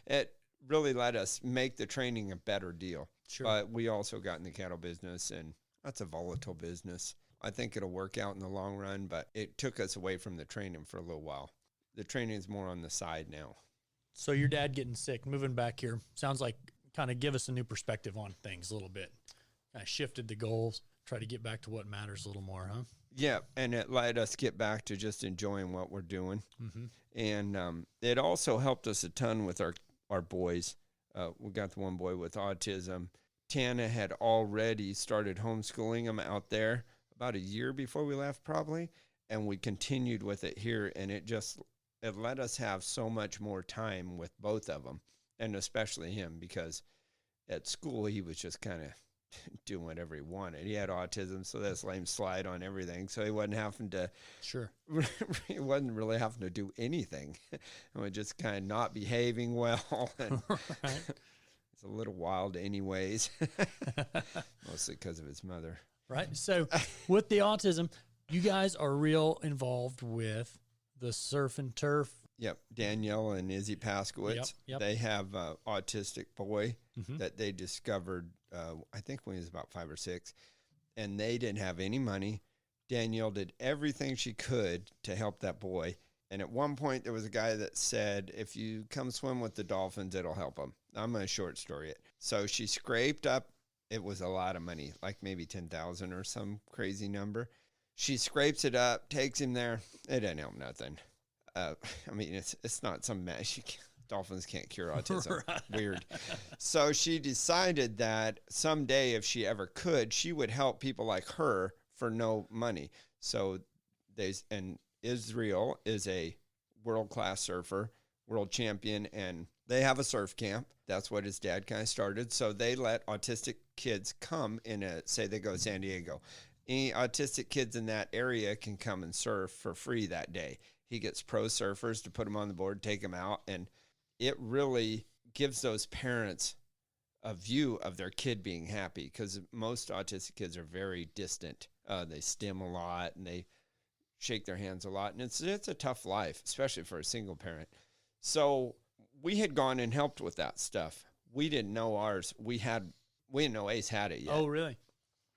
It really let us make the training a better deal. Sure. But we also got in the cattle business, and that's a volatile business. I think it'll work out in the long run, but it took us away from the training for a little while. The training is more on the side now. So your dad getting sick, moving back here, sounds like kind of give us a new perspective on things a little bit. Kind of shifted the goals, try to get back to what matters a little more, huh? Yeah, and it let us get back to just enjoying what we're doing. Mm-hmm. And it also helped us a ton with our boys. We got the one boy with autism. Tana had already started homeschooling him out there, about a year before we left probably, and we continued with it here, and it let us have so much more time with both of them, and especially him, because at school he was just kind of doing whatever he wanted. He had autism, so that's let him slide on everything, so he wasn't having to he wasn't really having to do anything. And was just kind of not behaving well, and Right. it's a little wild anyways. Mostly because of his mother. Right. So with the autism, you guys are real involved with the surf and turf. Yep. Danielle and Izzy Paskowitz. Yep. They have an autistic boy Mhm. that they discovered, I think when he was about 5 or 6, and they didn't have any money. Danielle did everything she could to help that boy. And at one point, there was a guy that said, if you come swim with the dolphins, it'll help him. I'm going to short story it. So she scraped up, it was a lot of money, like maybe 10,000 or some crazy number. She scrapes it up, takes him there. It didn't help nothing. I mean, it's not some magic. Dolphins can't cure autism. Right. Weird. So she decided that someday, if she ever could, she would help people like her for no money. So and Israel is a world-class surfer, world champion, and they have a surf camp. That's what his dad kind of started. So they let autistic kids come say they go to San Diego. Any autistic kids in that area can come and surf for free that day. He gets pro surfers to put them on the board, take them out, and it really gives those parents a view of their kid being happy, because most autistic kids are very distant. They stim a lot and they shake their hands a lot, and it's a tough life, especially for a single parent. So we had gone and helped with that stuff. We didn't know ours. We didn't know Ace had it yet. Oh, really?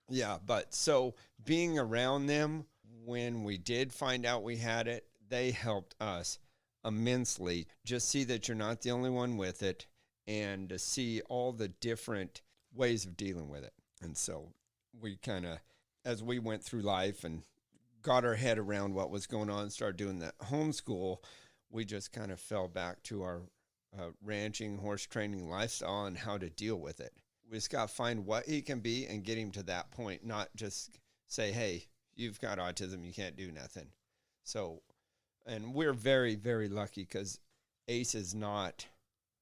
Yeah, but so being around them when we did find out we had it, they helped us immensely. Just see that you're not the only one with it, and to see all the different ways of dealing with it. And so we kind of, as we went through life and got our head around what was going on, started doing that homeschool, we just kind of fell back to our ranching, horse training lifestyle and how to deal with it. We just got to find what he can be and get him to that point, not just say, hey, you've got autism, you can't do nothing. So, and we're very, very lucky because Ace is not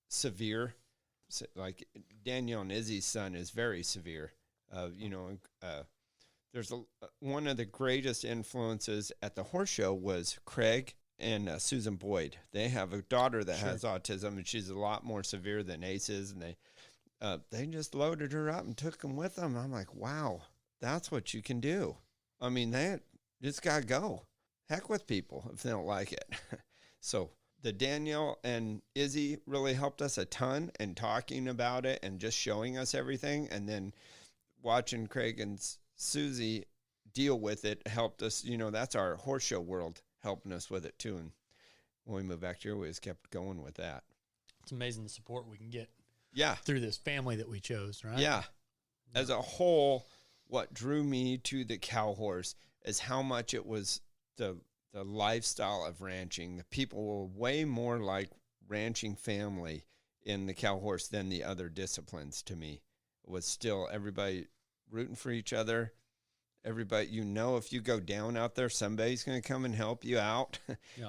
severe. So, like Danielle and Izzy's son is very severe. There's one of the greatest influences at the horse show was Craig and Susan Boyd. They have a daughter that has autism, and she's a lot more severe than Ace is, and they just loaded her up and took them with them. I'm like, wow, that's what you can do. I mean, they just got to go. Heck with people if they don't like it. So the Danielle and Izzy really helped us a ton in talking about it and just showing us everything. And then watching Craig and Susie deal with it helped us. That's our horse show world helping us with it too. And when we moved back here, we just kept going with that. It's amazing the support we can get. Yeah. Through this family that we chose, right? Yeah. As a whole, what drew me to the cow horse is how much it was the lifestyle of ranching. The people were way more like ranching family in the cow horse than the other disciplines to me. It was still everybody rooting for each other. Everybody, if you go down out there, somebody's going to come and help you out,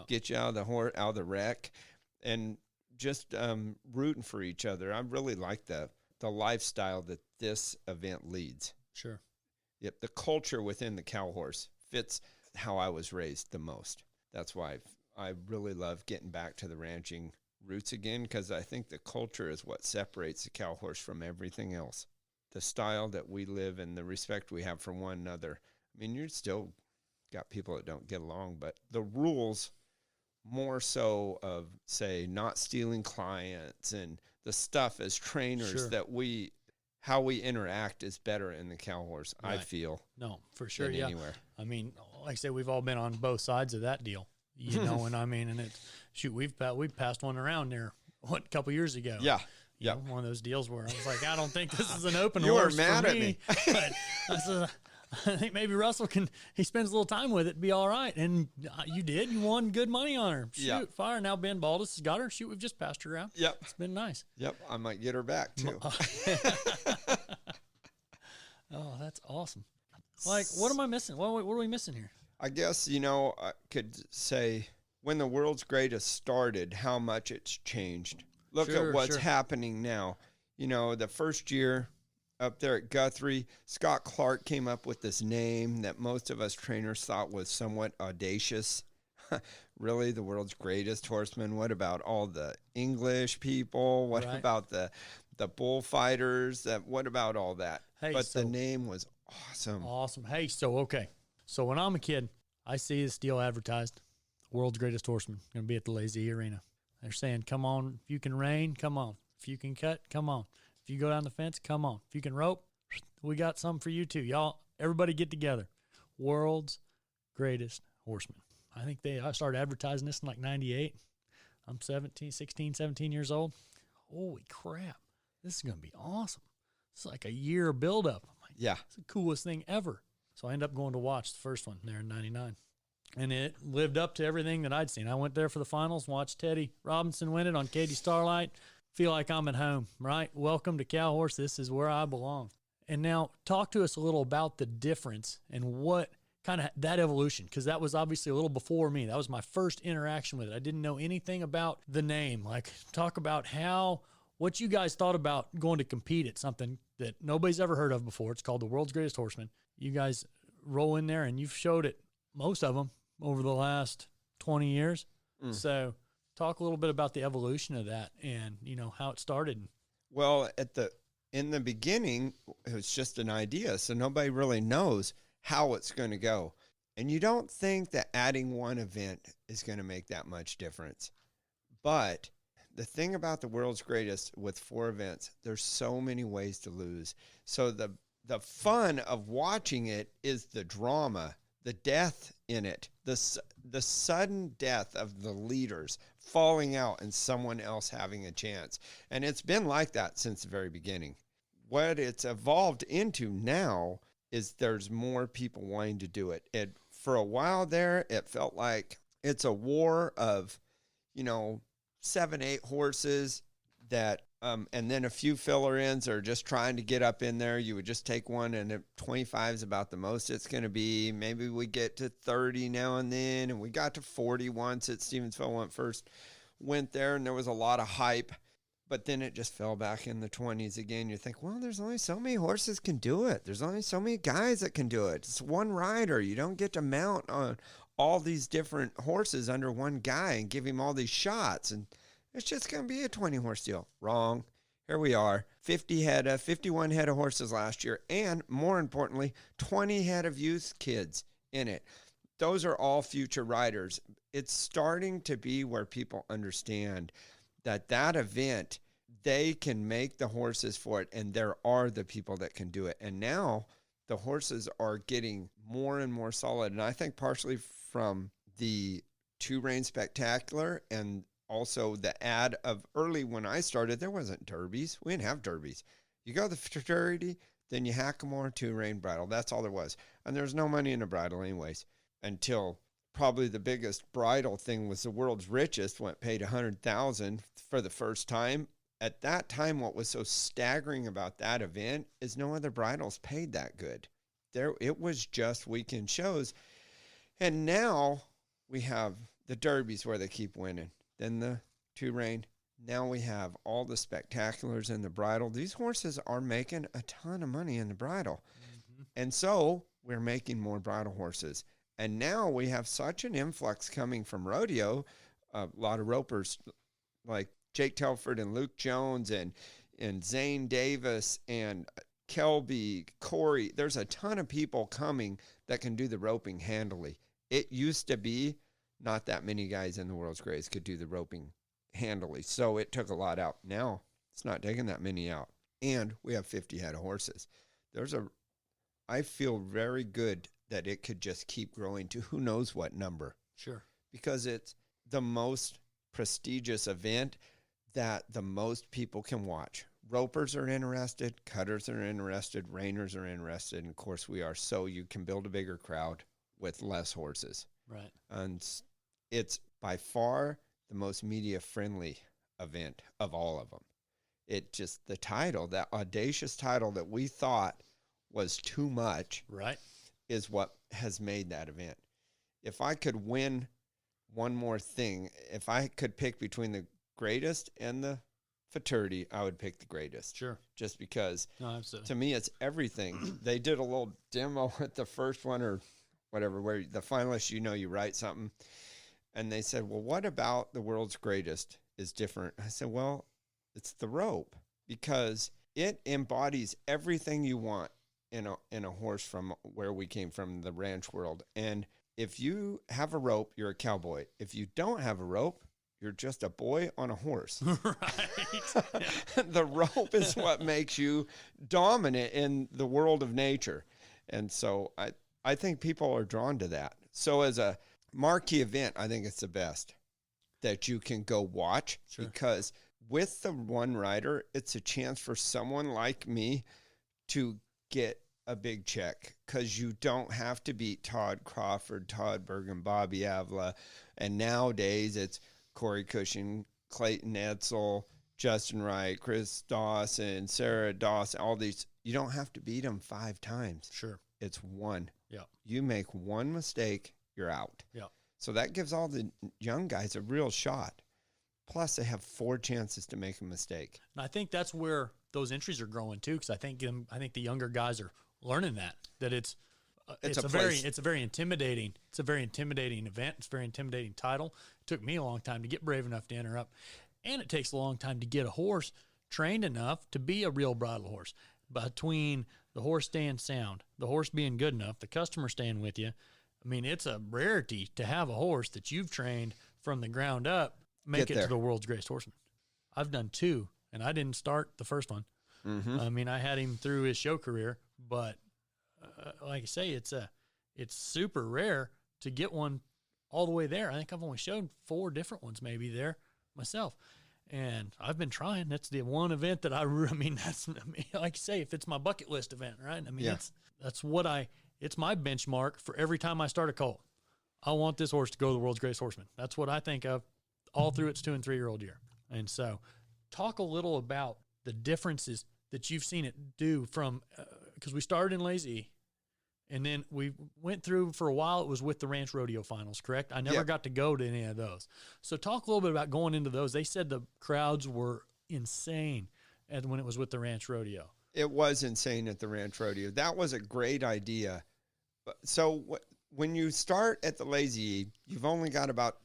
get you out of the wreck, and just rooting for each other. I really like the lifestyle that this event leads. Sure. Yep, the culture within the cow horse fits how I was raised the most. That's why I really love getting back to the ranching roots again, because I think the culture is what separates the cow horse from everything else. The style that we live and the respect we have for one another. I mean, you're still got people that don't get along, but the rules more so of, say, not stealing clients and the stuff as trainers that how we interact is better in the cow horse, right. I feel. No, for sure. Than anywhere. I mean, like I said, we've all been on both sides of that deal, and I mean, and we've passed one around there, a couple years ago. Yeah. You know, one of those deals where I was like, I don't think this is an open you horse were mad for at me. But I said, I think maybe Russell he spends a little time with it, be all right. And you did. You won good money on her. Shoot, fire. Now Ben Baldus has got her. Shoot, we've just passed her around. Yep. It's been nice. Yep. I might get her back too. Oh, that's awesome. Like, what am I missing? What are we missing here? I guess, I could say when the world's greatest started, how much it's changed. Look at what's happening now. The first year up there at Guthrie, Scott Clark came up with this name that most of us trainers thought was somewhat audacious. Really, the world's greatest horseman? What about all the English people? What about the bullfighters? What about all that? Hey, but the name was awesome. Awesome. Hey, so when I'm a kid, I see this deal advertised, world's greatest horseman, going to be at the Lazy Arena. They're saying, come on, if you can rein, come on. If you can cut, come on. If you go down the fence, come on. If you can rope, we got some for you too. Y'all, everybody get together. World's greatest horseman. I think I started advertising this in like 98. I'm 16, 17 years old. Holy crap. This is going to be awesome. It's like a year buildup. I'm like, yeah. It's the coolest thing ever. So I ended up going to watch the first one there in 99. And it lived up to everything that I'd seen. I went there for the finals, watched Teddy Robinson win it on Katie Starlight. Feel like I'm at home, right? Welcome to Cow Horse. This is where I belong. And now talk to us a little about the difference and what kind of that evolution, because that was obviously a little before me. That was my first interaction with it. I didn't know anything about the name. Like, talk about what you guys thought about going to compete at something that nobody's ever heard of before. It's called the World's Greatest Horseman. You guys roll in there and you've showed it, most of them, over the last 20 years. So talk a little bit about the evolution of that and, how it started. Well, in the beginning, it was just an idea. So nobody really knows how it's going to go. And you don't think that adding one event is going to make that much difference. But the thing about the world's greatest with 4 events, there's so many ways to lose. So the fun of watching it is the drama, the death in it, the sudden death of the leaders falling out and someone else having a chance. And it's been like that since the very beginning. What it's evolved into now is there's more people wanting to do it. For a while there, it felt like it's a war of, 7, 8 horses that, and then a few filler-ins are just trying to get up in there. You would just take one, and 25 is about the most it's going to be. Maybe we get to 30 now and then, and we got to 40 once at Stevensville went there, and there was a lot of hype. But then it just fell back in the 20s again. You think, well, there's only so many horses can do it. There's only so many guys that can do it. It's one rider. You don't get to mount on all these different horses under one guy and give him all these shots. And it's just going to be a 20-horse deal. Wrong. Here we are. 51 head of horses last year. And more importantly, 20 head of youth kids in it. Those are all future riders. It's starting to be where people understand that event, they can make the horses for it, and there are the people that can do it. And now the horses are getting more and more solid. And I think partially from the 2-rein spectacular and also the ad of early when I started, there wasn't derbies. We didn't have derbies. You go to the fraternity, then you hack them more 2-rein bridle. That's all there was. And there's no money in a bridle anyways, until probably the biggest bridle thing was the world's richest paid $100,000 for the first time. At that time, what was so staggering about that event is no other bridles paid that good. It was just weekend shows. And now we have the derbies where they keep winning. Then the 2-rein. Now we have all the spectaculars in the bridle. These horses are making a ton of money in the bridle. Mm-hmm. And so we're making more bridle horses. And now we have such an influx coming from rodeo, a lot of ropers like Jake Telford and Luke Jones and Zane Davis and Kelby, Corey. There's a ton of people coming that can do the roping handily. It used to be not that many guys in the world's greatest could do the roping handily, so it took a lot out. Now it's not taking that many out, and we have 50 head of horses. I feel very good that it could just keep growing to who knows what number. Sure. Because it's the most prestigious event that the most people can watch. Ropers are interested, cutters are interested, reiners are interested, and of course we are. So you can build a bigger crowd with less horses. Right. And it's by far the most media-friendly event of all of them. It just, the title, that audacious title that we thought was too much. Right. is what has made that event. If I could win one more thing, if I could pick between the greatest and the futurity, I would pick the greatest. Sure. Just because No, absolutely. to me, it's everything. They did a little demo at the first one or whatever, where the finalists, you write something. And they said, well, what about the world's greatest is different? I said, well, it's the rope, because it embodies everything you want in a horse from where we came from, the ranch world. And if you have a rope, you're a cowboy. If you don't have a rope, you're just a boy on a horse. Right. The rope is what makes you dominant in the world of nature. And so I think people are drawn to that. So as a marquee event, I think it's the best that you can go watch. Sure. Because with the one rider, it's a chance for someone like me to get a big check, because you don't have to beat Todd Crawford, Todd Bergen, Bobby Avila. And nowadays it's Corey Cushing, Clayton Edsel, Justin Wright, Chris Dawson, Sarah Dawson, all these. You don't have to beat them 5 times. Sure. It's one. Yeah. You make one mistake, you're out. Yeah. So that gives all the young guys a real shot. Plus, they have 4 chances to make a mistake. And I think that's where those entries are growing too, because I think the younger guys are learning that it's a very intimidating event. It's a very intimidating title. It took me a long time to get brave enough to enter up, and it takes a long time to get a horse trained enough to be a real bridle horse. Between the horse staying sound, the horse being good enough, the customer staying with you, I mean, it's a rarity to have a horse that you've trained from the ground up make it to the world's greatest horseman. I've done 2, and I didn't start the first one. Mm-hmm. I mean, I had him through his show career, but like I say, it's super rare to get one all the way there. I think I've only showed 4 different ones maybe there myself. And I've been trying. That's the one event that like you say, if it's my bucket list event, right? I mean, yeah. It's my benchmark for every time I start a colt. I want this horse to go to the world's greatest horseman. That's what I think of all through its 2- and 3-year-old year. And so talk a little about the differences that you've seen it do from, because we started in Lazy, and then we went through for a while. It was with the Ranch Rodeo Finals, correct? I never got to go to any of those. So talk a little bit about going into those. They said the crowds were insane when it was with the Ranch Rodeo. It was insane at the Ranch Rodeo. That was a great idea. So when you start at the Lazy, you've only got about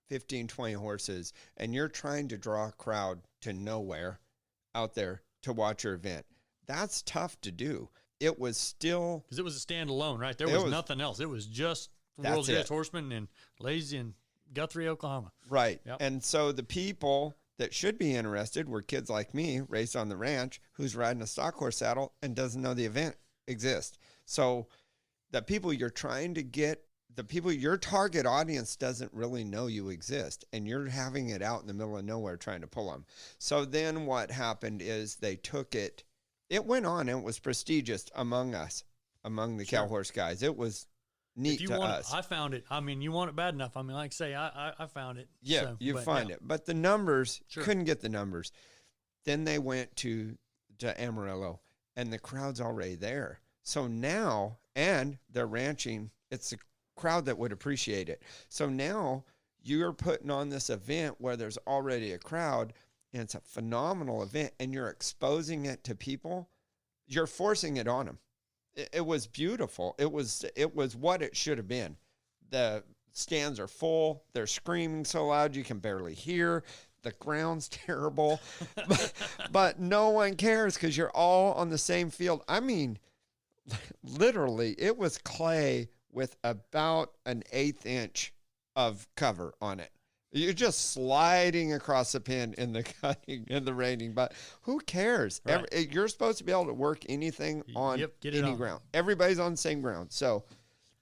15, 20 horses, and you're trying to draw a crowd to nowhere out there to watch your event. That's tough to do. It was still... Because it was a standalone, right? There was nothing else. It was just the World's Greatest Horseman and Lazy in Guthrie, Oklahoma. Right. Yep. And so the people that should be interested were kids like me, raised on the ranch, who's riding a stock horse saddle and doesn't know the event exists. So the people you're trying to get, your target audience doesn't really know you exist, and you're having it out in the middle of nowhere trying to pull them. So then what happened is they took it. It went on, and it was prestigious among us, among the cow horse guys. It was neat to us. I found it. I mean, you want it bad enough. I mean, like I say, I found it. Yeah, so, you find it. But the numbers, couldn't get the numbers. Then they went to Amarillo, and the crowd's already there. So now, and they're ranching, it's a crowd that would appreciate it. So now you're putting on this event where there's already a crowd, and it's a phenomenal event, and you're exposing it to people. You're forcing it on them. It was beautiful. It was what it should have been. The stands are full. They're screaming so loud you can barely hear. The ground's terrible. but no one cares because you're all on the same field. I mean, literally, it was clay with about an 1/8 inch of cover on it. You're just sliding across the pin in the cutting and the reining, but who cares? Right. You're supposed to be able to work anything on any ground. Everybody's on the same ground. So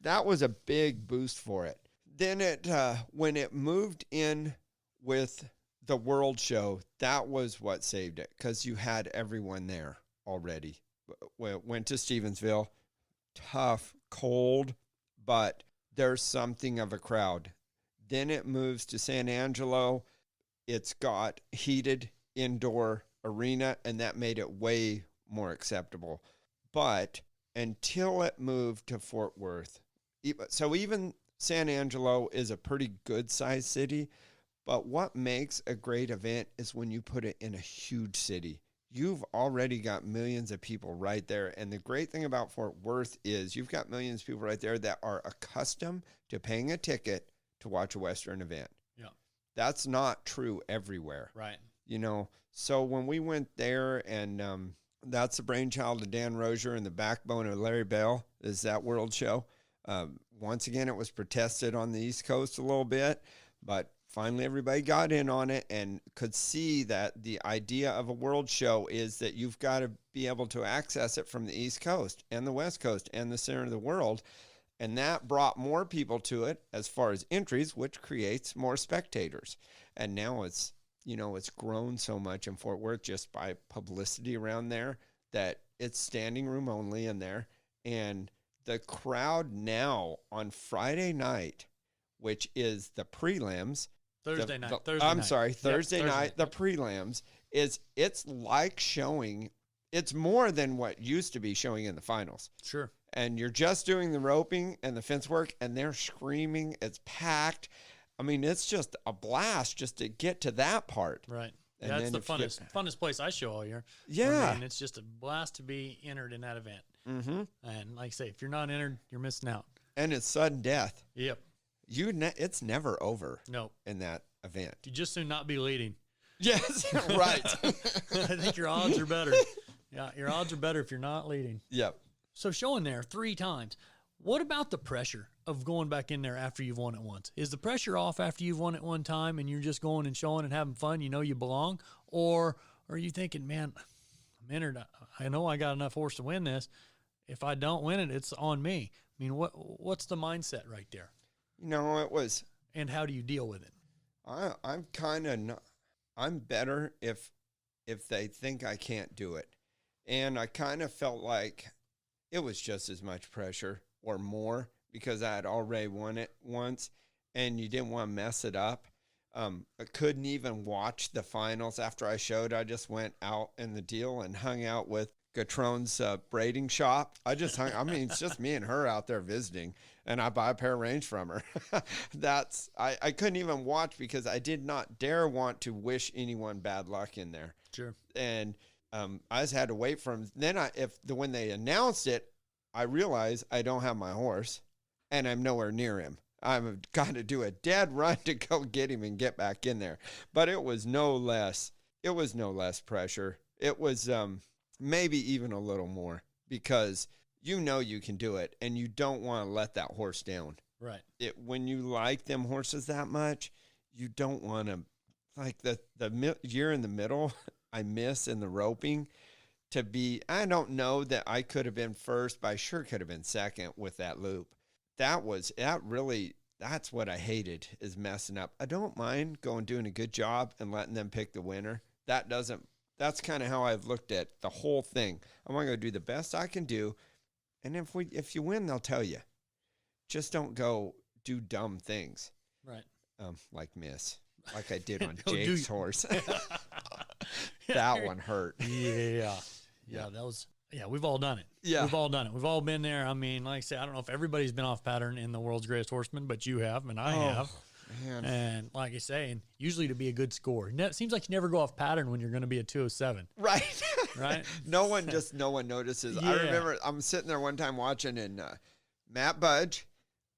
that was a big boost for it. Then when it moved in with the World Show, that was what saved it, because you had everyone there already. Went to Stevensville, tough, cold, but there's something of a crowd. Then it moves to San Angelo. It's got heated indoor arena, and that made it way more acceptable. But until it moved to Fort Worth. So even San Angelo is a pretty good sized city, but what makes a great event is when you put it in a huge city. You've already got millions of people right there. And the great thing about Fort Worth is you've got millions of people right there that are accustomed to paying a ticket to watch a Western event. Yeah. That's not true everywhere. Right. You know, so when we went there, and that's the brainchild of Dan Rozier and the backbone of Larry Bell, is that World Show. Once again, it was protested on the East Coast a little bit, but finally everybody got in on it and could see that the idea of a world show is that you've got to be able to access it from the East Coast and the West Coast and the center of the world. And that brought more people to it as far as entries, which creates more spectators. And now it's, you know, it's grown so much in Fort Worth just by publicity around there that it's standing room only in there. And the crowd now on Friday night, which is the prelims, Thursday night. Thursday night, the prelims, it's like showing, it's more than what used to be showing in the finals. Sure. And you're just doing the roping and the fence work, and they're screaming. It's packed. I mean, it's just a blast just to get to that part. Right. And That's the funnest place I show all year. Yeah. I mean, it's just a blast to be entered in that event. Mm-hmm. And like I say, if you're not entered, you're missing out. And it's sudden death. Yep. It's never over. No. In that event. You just soon not be leading. Yes, right. I think your odds are better. Yeah, your odds are better if you're not leading. Yep. So showing there 3 times. What about the pressure of going back in there after you've won it once? Is the pressure off after you've won it one time and you're just going and showing and having fun, you know you belong? Or are you thinking, man, I'm entered. I know I got enough horse to win this. If I don't win it, it's on me. I mean, what's the mindset right there? You know, it was. And how do you deal with it? I'm kind of I'm better if they think I can't do it. And I kind of felt like it was just as much pressure or more because I had already won it once and you didn't want to mess it up. I couldn't even watch the finals after I showed. I just went out in the deal and hung out with Gatrone's braiding shop. It's just me and her out there visiting, and I buy a pair of reins from her. I couldn't even watch because I did not dare want to wish anyone bad luck in there. Sure. And I just had to wait for him. Then when they announced it, I realized I don't have my horse and I'm nowhere near him. I've got to do a dead run to go get him and get back in there. But it was no less pressure. It was maybe even a little more because you know you can do it and you don't want to let that horse down. Right. When you like them horses that much, you don't want to, like the year in the middle, I miss in the roping to be, I don't know that I could have been first, but I sure could have been second with that loop. That's what I hated is messing up. I don't mind doing a good job and letting them pick the winner. That's kind of how I've looked at the whole thing. I'm going to do the best I can do. And if you win, they'll tell you. Just don't go do dumb things. Right. Like miss. Like I did on Jake's horse. That one hurt. Yeah. We've all done it. Yeah. We've all done it. We've all been there. I mean, like I say, I don't know if everybody's been off pattern in the world's greatest horseman, but you have, and I have. Man. And like I say, and usually to be a good score. It seems like you never go off pattern when you're going to be a 207. Right. Right. No one notices. Yeah. I remember I'm sitting there one time watching, and Matt Budge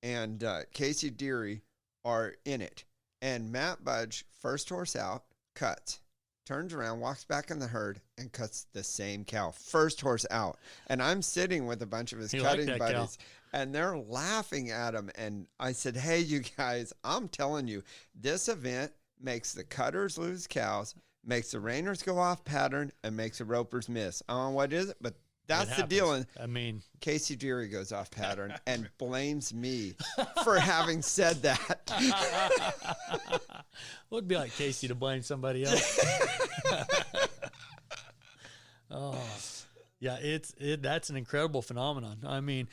and Casey Deary are in it. And Matt Budge, first horse out, cuts, turns around, walks back in the herd, and cuts the same cow. First horse out. And I'm sitting with a bunch of his cutting buddies, and they're laughing at him. And I said, hey, you guys, I'm telling you, this event makes the cutters lose cows, makes the reiners go off pattern, and makes the ropers miss. I don't know what is it, but that's the deal. And I mean, Casey Deary goes off pattern and blames me for having said that. Would be like Casey to blame somebody else. Oh, yeah, that's an incredible phenomenon. I mean,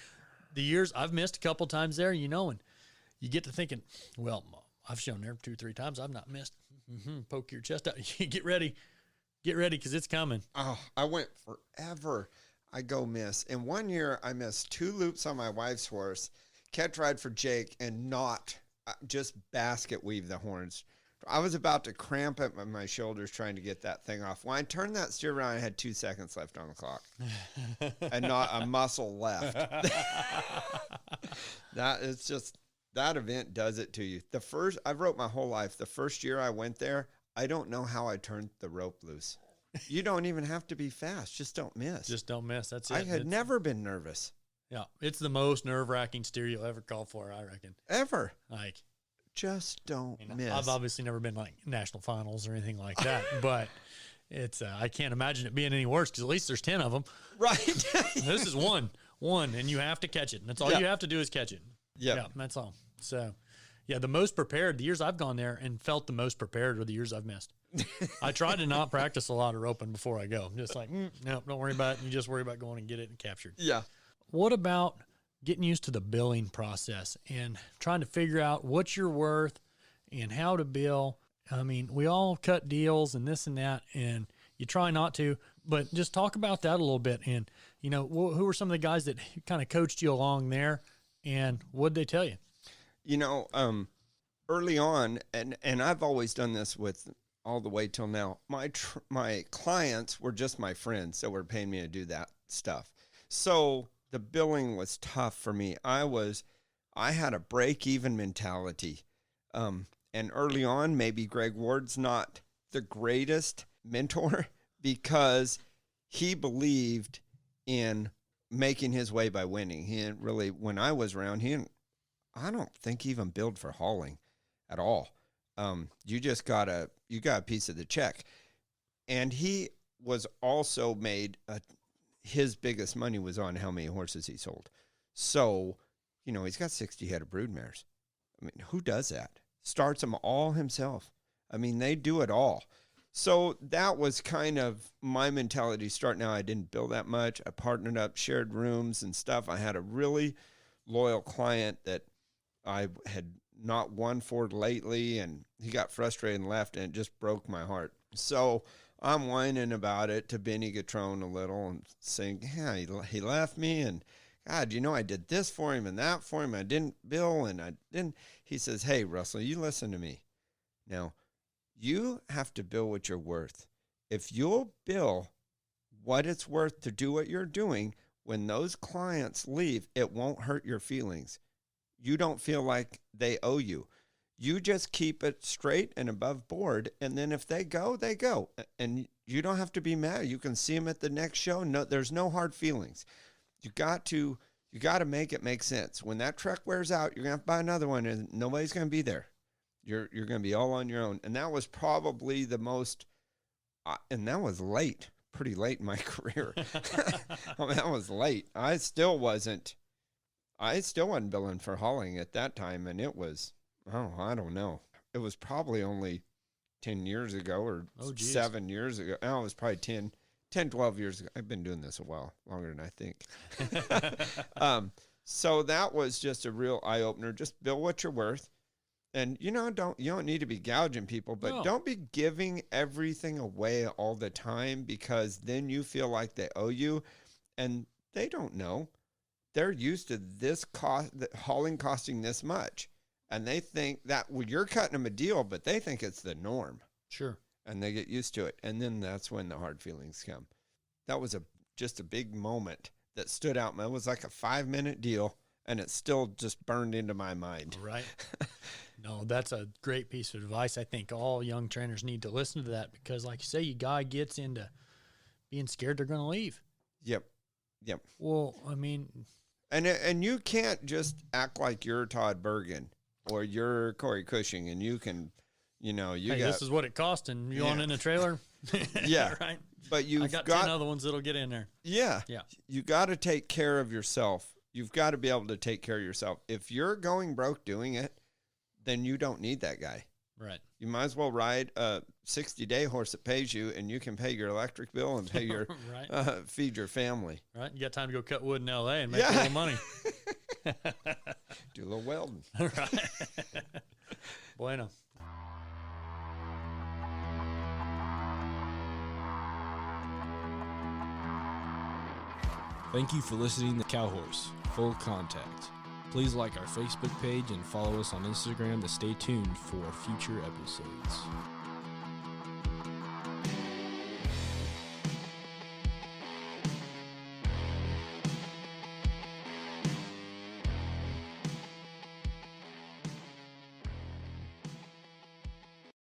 the years I've missed a couple times there, you know, and you get to thinking, well, I've shown there 2-3 times. I've not missed. Poke your chest out. Get ready because it's coming. Oh, I went forever. I go miss. In 1 year, I missed 2 loops on my wife's horse, catch ride for Jake, and not just basket weave the horns. I was about to cramp at my shoulders trying to get that thing off. When I turned that steer around, I had 2 seconds left on the clock and not a muscle left. That event does it to you. I've wrote my whole life. The first year I went there, I don't know how I turned the rope loose. You don't even have to be fast. Just don't miss. Just don't miss. That's it. I had never been nervous. Yeah. It's the most nerve-wracking steer you'll ever call for, I reckon. Ever. Like, just don't miss. I've obviously never been like national finals or anything like that, but it's I can't imagine it being any worse because at least there's 10 of them. Right. This is one, and you have to catch it. And that's all you have to do is catch it. Yep. Yeah, that's all. So, yeah, the most prepared, the years I've gone there and felt the most prepared are the years I've missed. I try to not practice a lot of roping before I go. I'm just like, no, don't worry about it. You just worry about going and get it and captured. Yeah. What about getting used to the billing process and trying to figure out what you're worth and how to bill? I mean, we all cut deals and this and that, and you try not to, but just talk about that a little bit. And, you know, who were some of the guys that kind of coached you along there, and what'd they tell you? You know, early on, and I've always done this with all the way till now, my clients were just my friends that were paying me to do that stuff. So the billing was tough for me. I had a break-even mentality. And early on, maybe Greg Ward's not the greatest mentor because he believed in making his way by winning. He didn't really, when I was around, I don't think he even billed for hauling at all. You just got a piece of the check. And he was also his biggest money was on how many horses he sold. So, you know, he's got 60 head of brood mares. I mean, who does that? Starts them all himself. I mean, they do it all. So that was kind of my mentality starting out. I didn't bill that much. I partnered up, shared rooms and stuff. I had a really loyal client that I had not won for lately, and he got frustrated and left, and it just broke my heart. So I'm whining about it to Benny Gatrone a little and saying, yeah, he left me, and God, you know, I did this for him and that for him. I didn't bill, and I didn't. He says, hey, Russell, you listen to me. Now, you have to bill what you're worth. If you'll bill what it's worth to do what you're doing, when those clients leave, it won't hurt your feelings. You don't feel like they owe you. You just keep it straight and above board, and then if they go, they go. And you don't have to be mad. You can see them at the next show. No, there's no hard feelings. You got to make it make sense. When that truck wears out, you're going to have to buy another one, and nobody's going to be there. You're going to be all on your own. And that was probably the most, and that was late, pretty late in my career. I mean, that was late. I still wasn't billing for hauling at that time, and it was, I don't know. It was probably only 10 years ago or 7 years ago. Oh, it was probably 10, 12 years ago. I've been doing this a while, longer than I think. So that was just a real eye-opener. Just bill what you're worth. And, you know, you don't need to be gouging people, but don't be giving everything away all the time, because then you feel like they owe you, and they don't know. They're used to this cost, hauling costing this much, and they think that you're cutting them a deal, but they think it's the norm. Sure. And they get used to it, and then that's when the hard feelings come. That was just a big moment that stood out. It was like a 5-minute deal, and it still just burned into my mind. Right. No, that's a great piece of advice. I think all young trainers need to listen to that, because, like you say, you guy gets into being scared they're going to leave. Yep. Well, I mean, and you can't just act like you're Todd Bergen or you're Corey Cushing, and you can, you know, this is what it cost, and you want in a trailer. Yeah, right. But I got 10 other ones that'll get in there. Yeah. You got to take care of yourself. You've got to be able to take care of yourself. If you're going broke doing it, then you don't need that guy. Right. You might as well ride a 60-day horse that pays you, and you can pay your electric bill and pay your feed your family. Right. You got time to go cut wood in L.A. and make a little money. Do a little welding. Right. Bueno. Thank you for listening to Cow Horse Full Contact. Please like our Facebook page and follow us on Instagram to stay tuned for future episodes.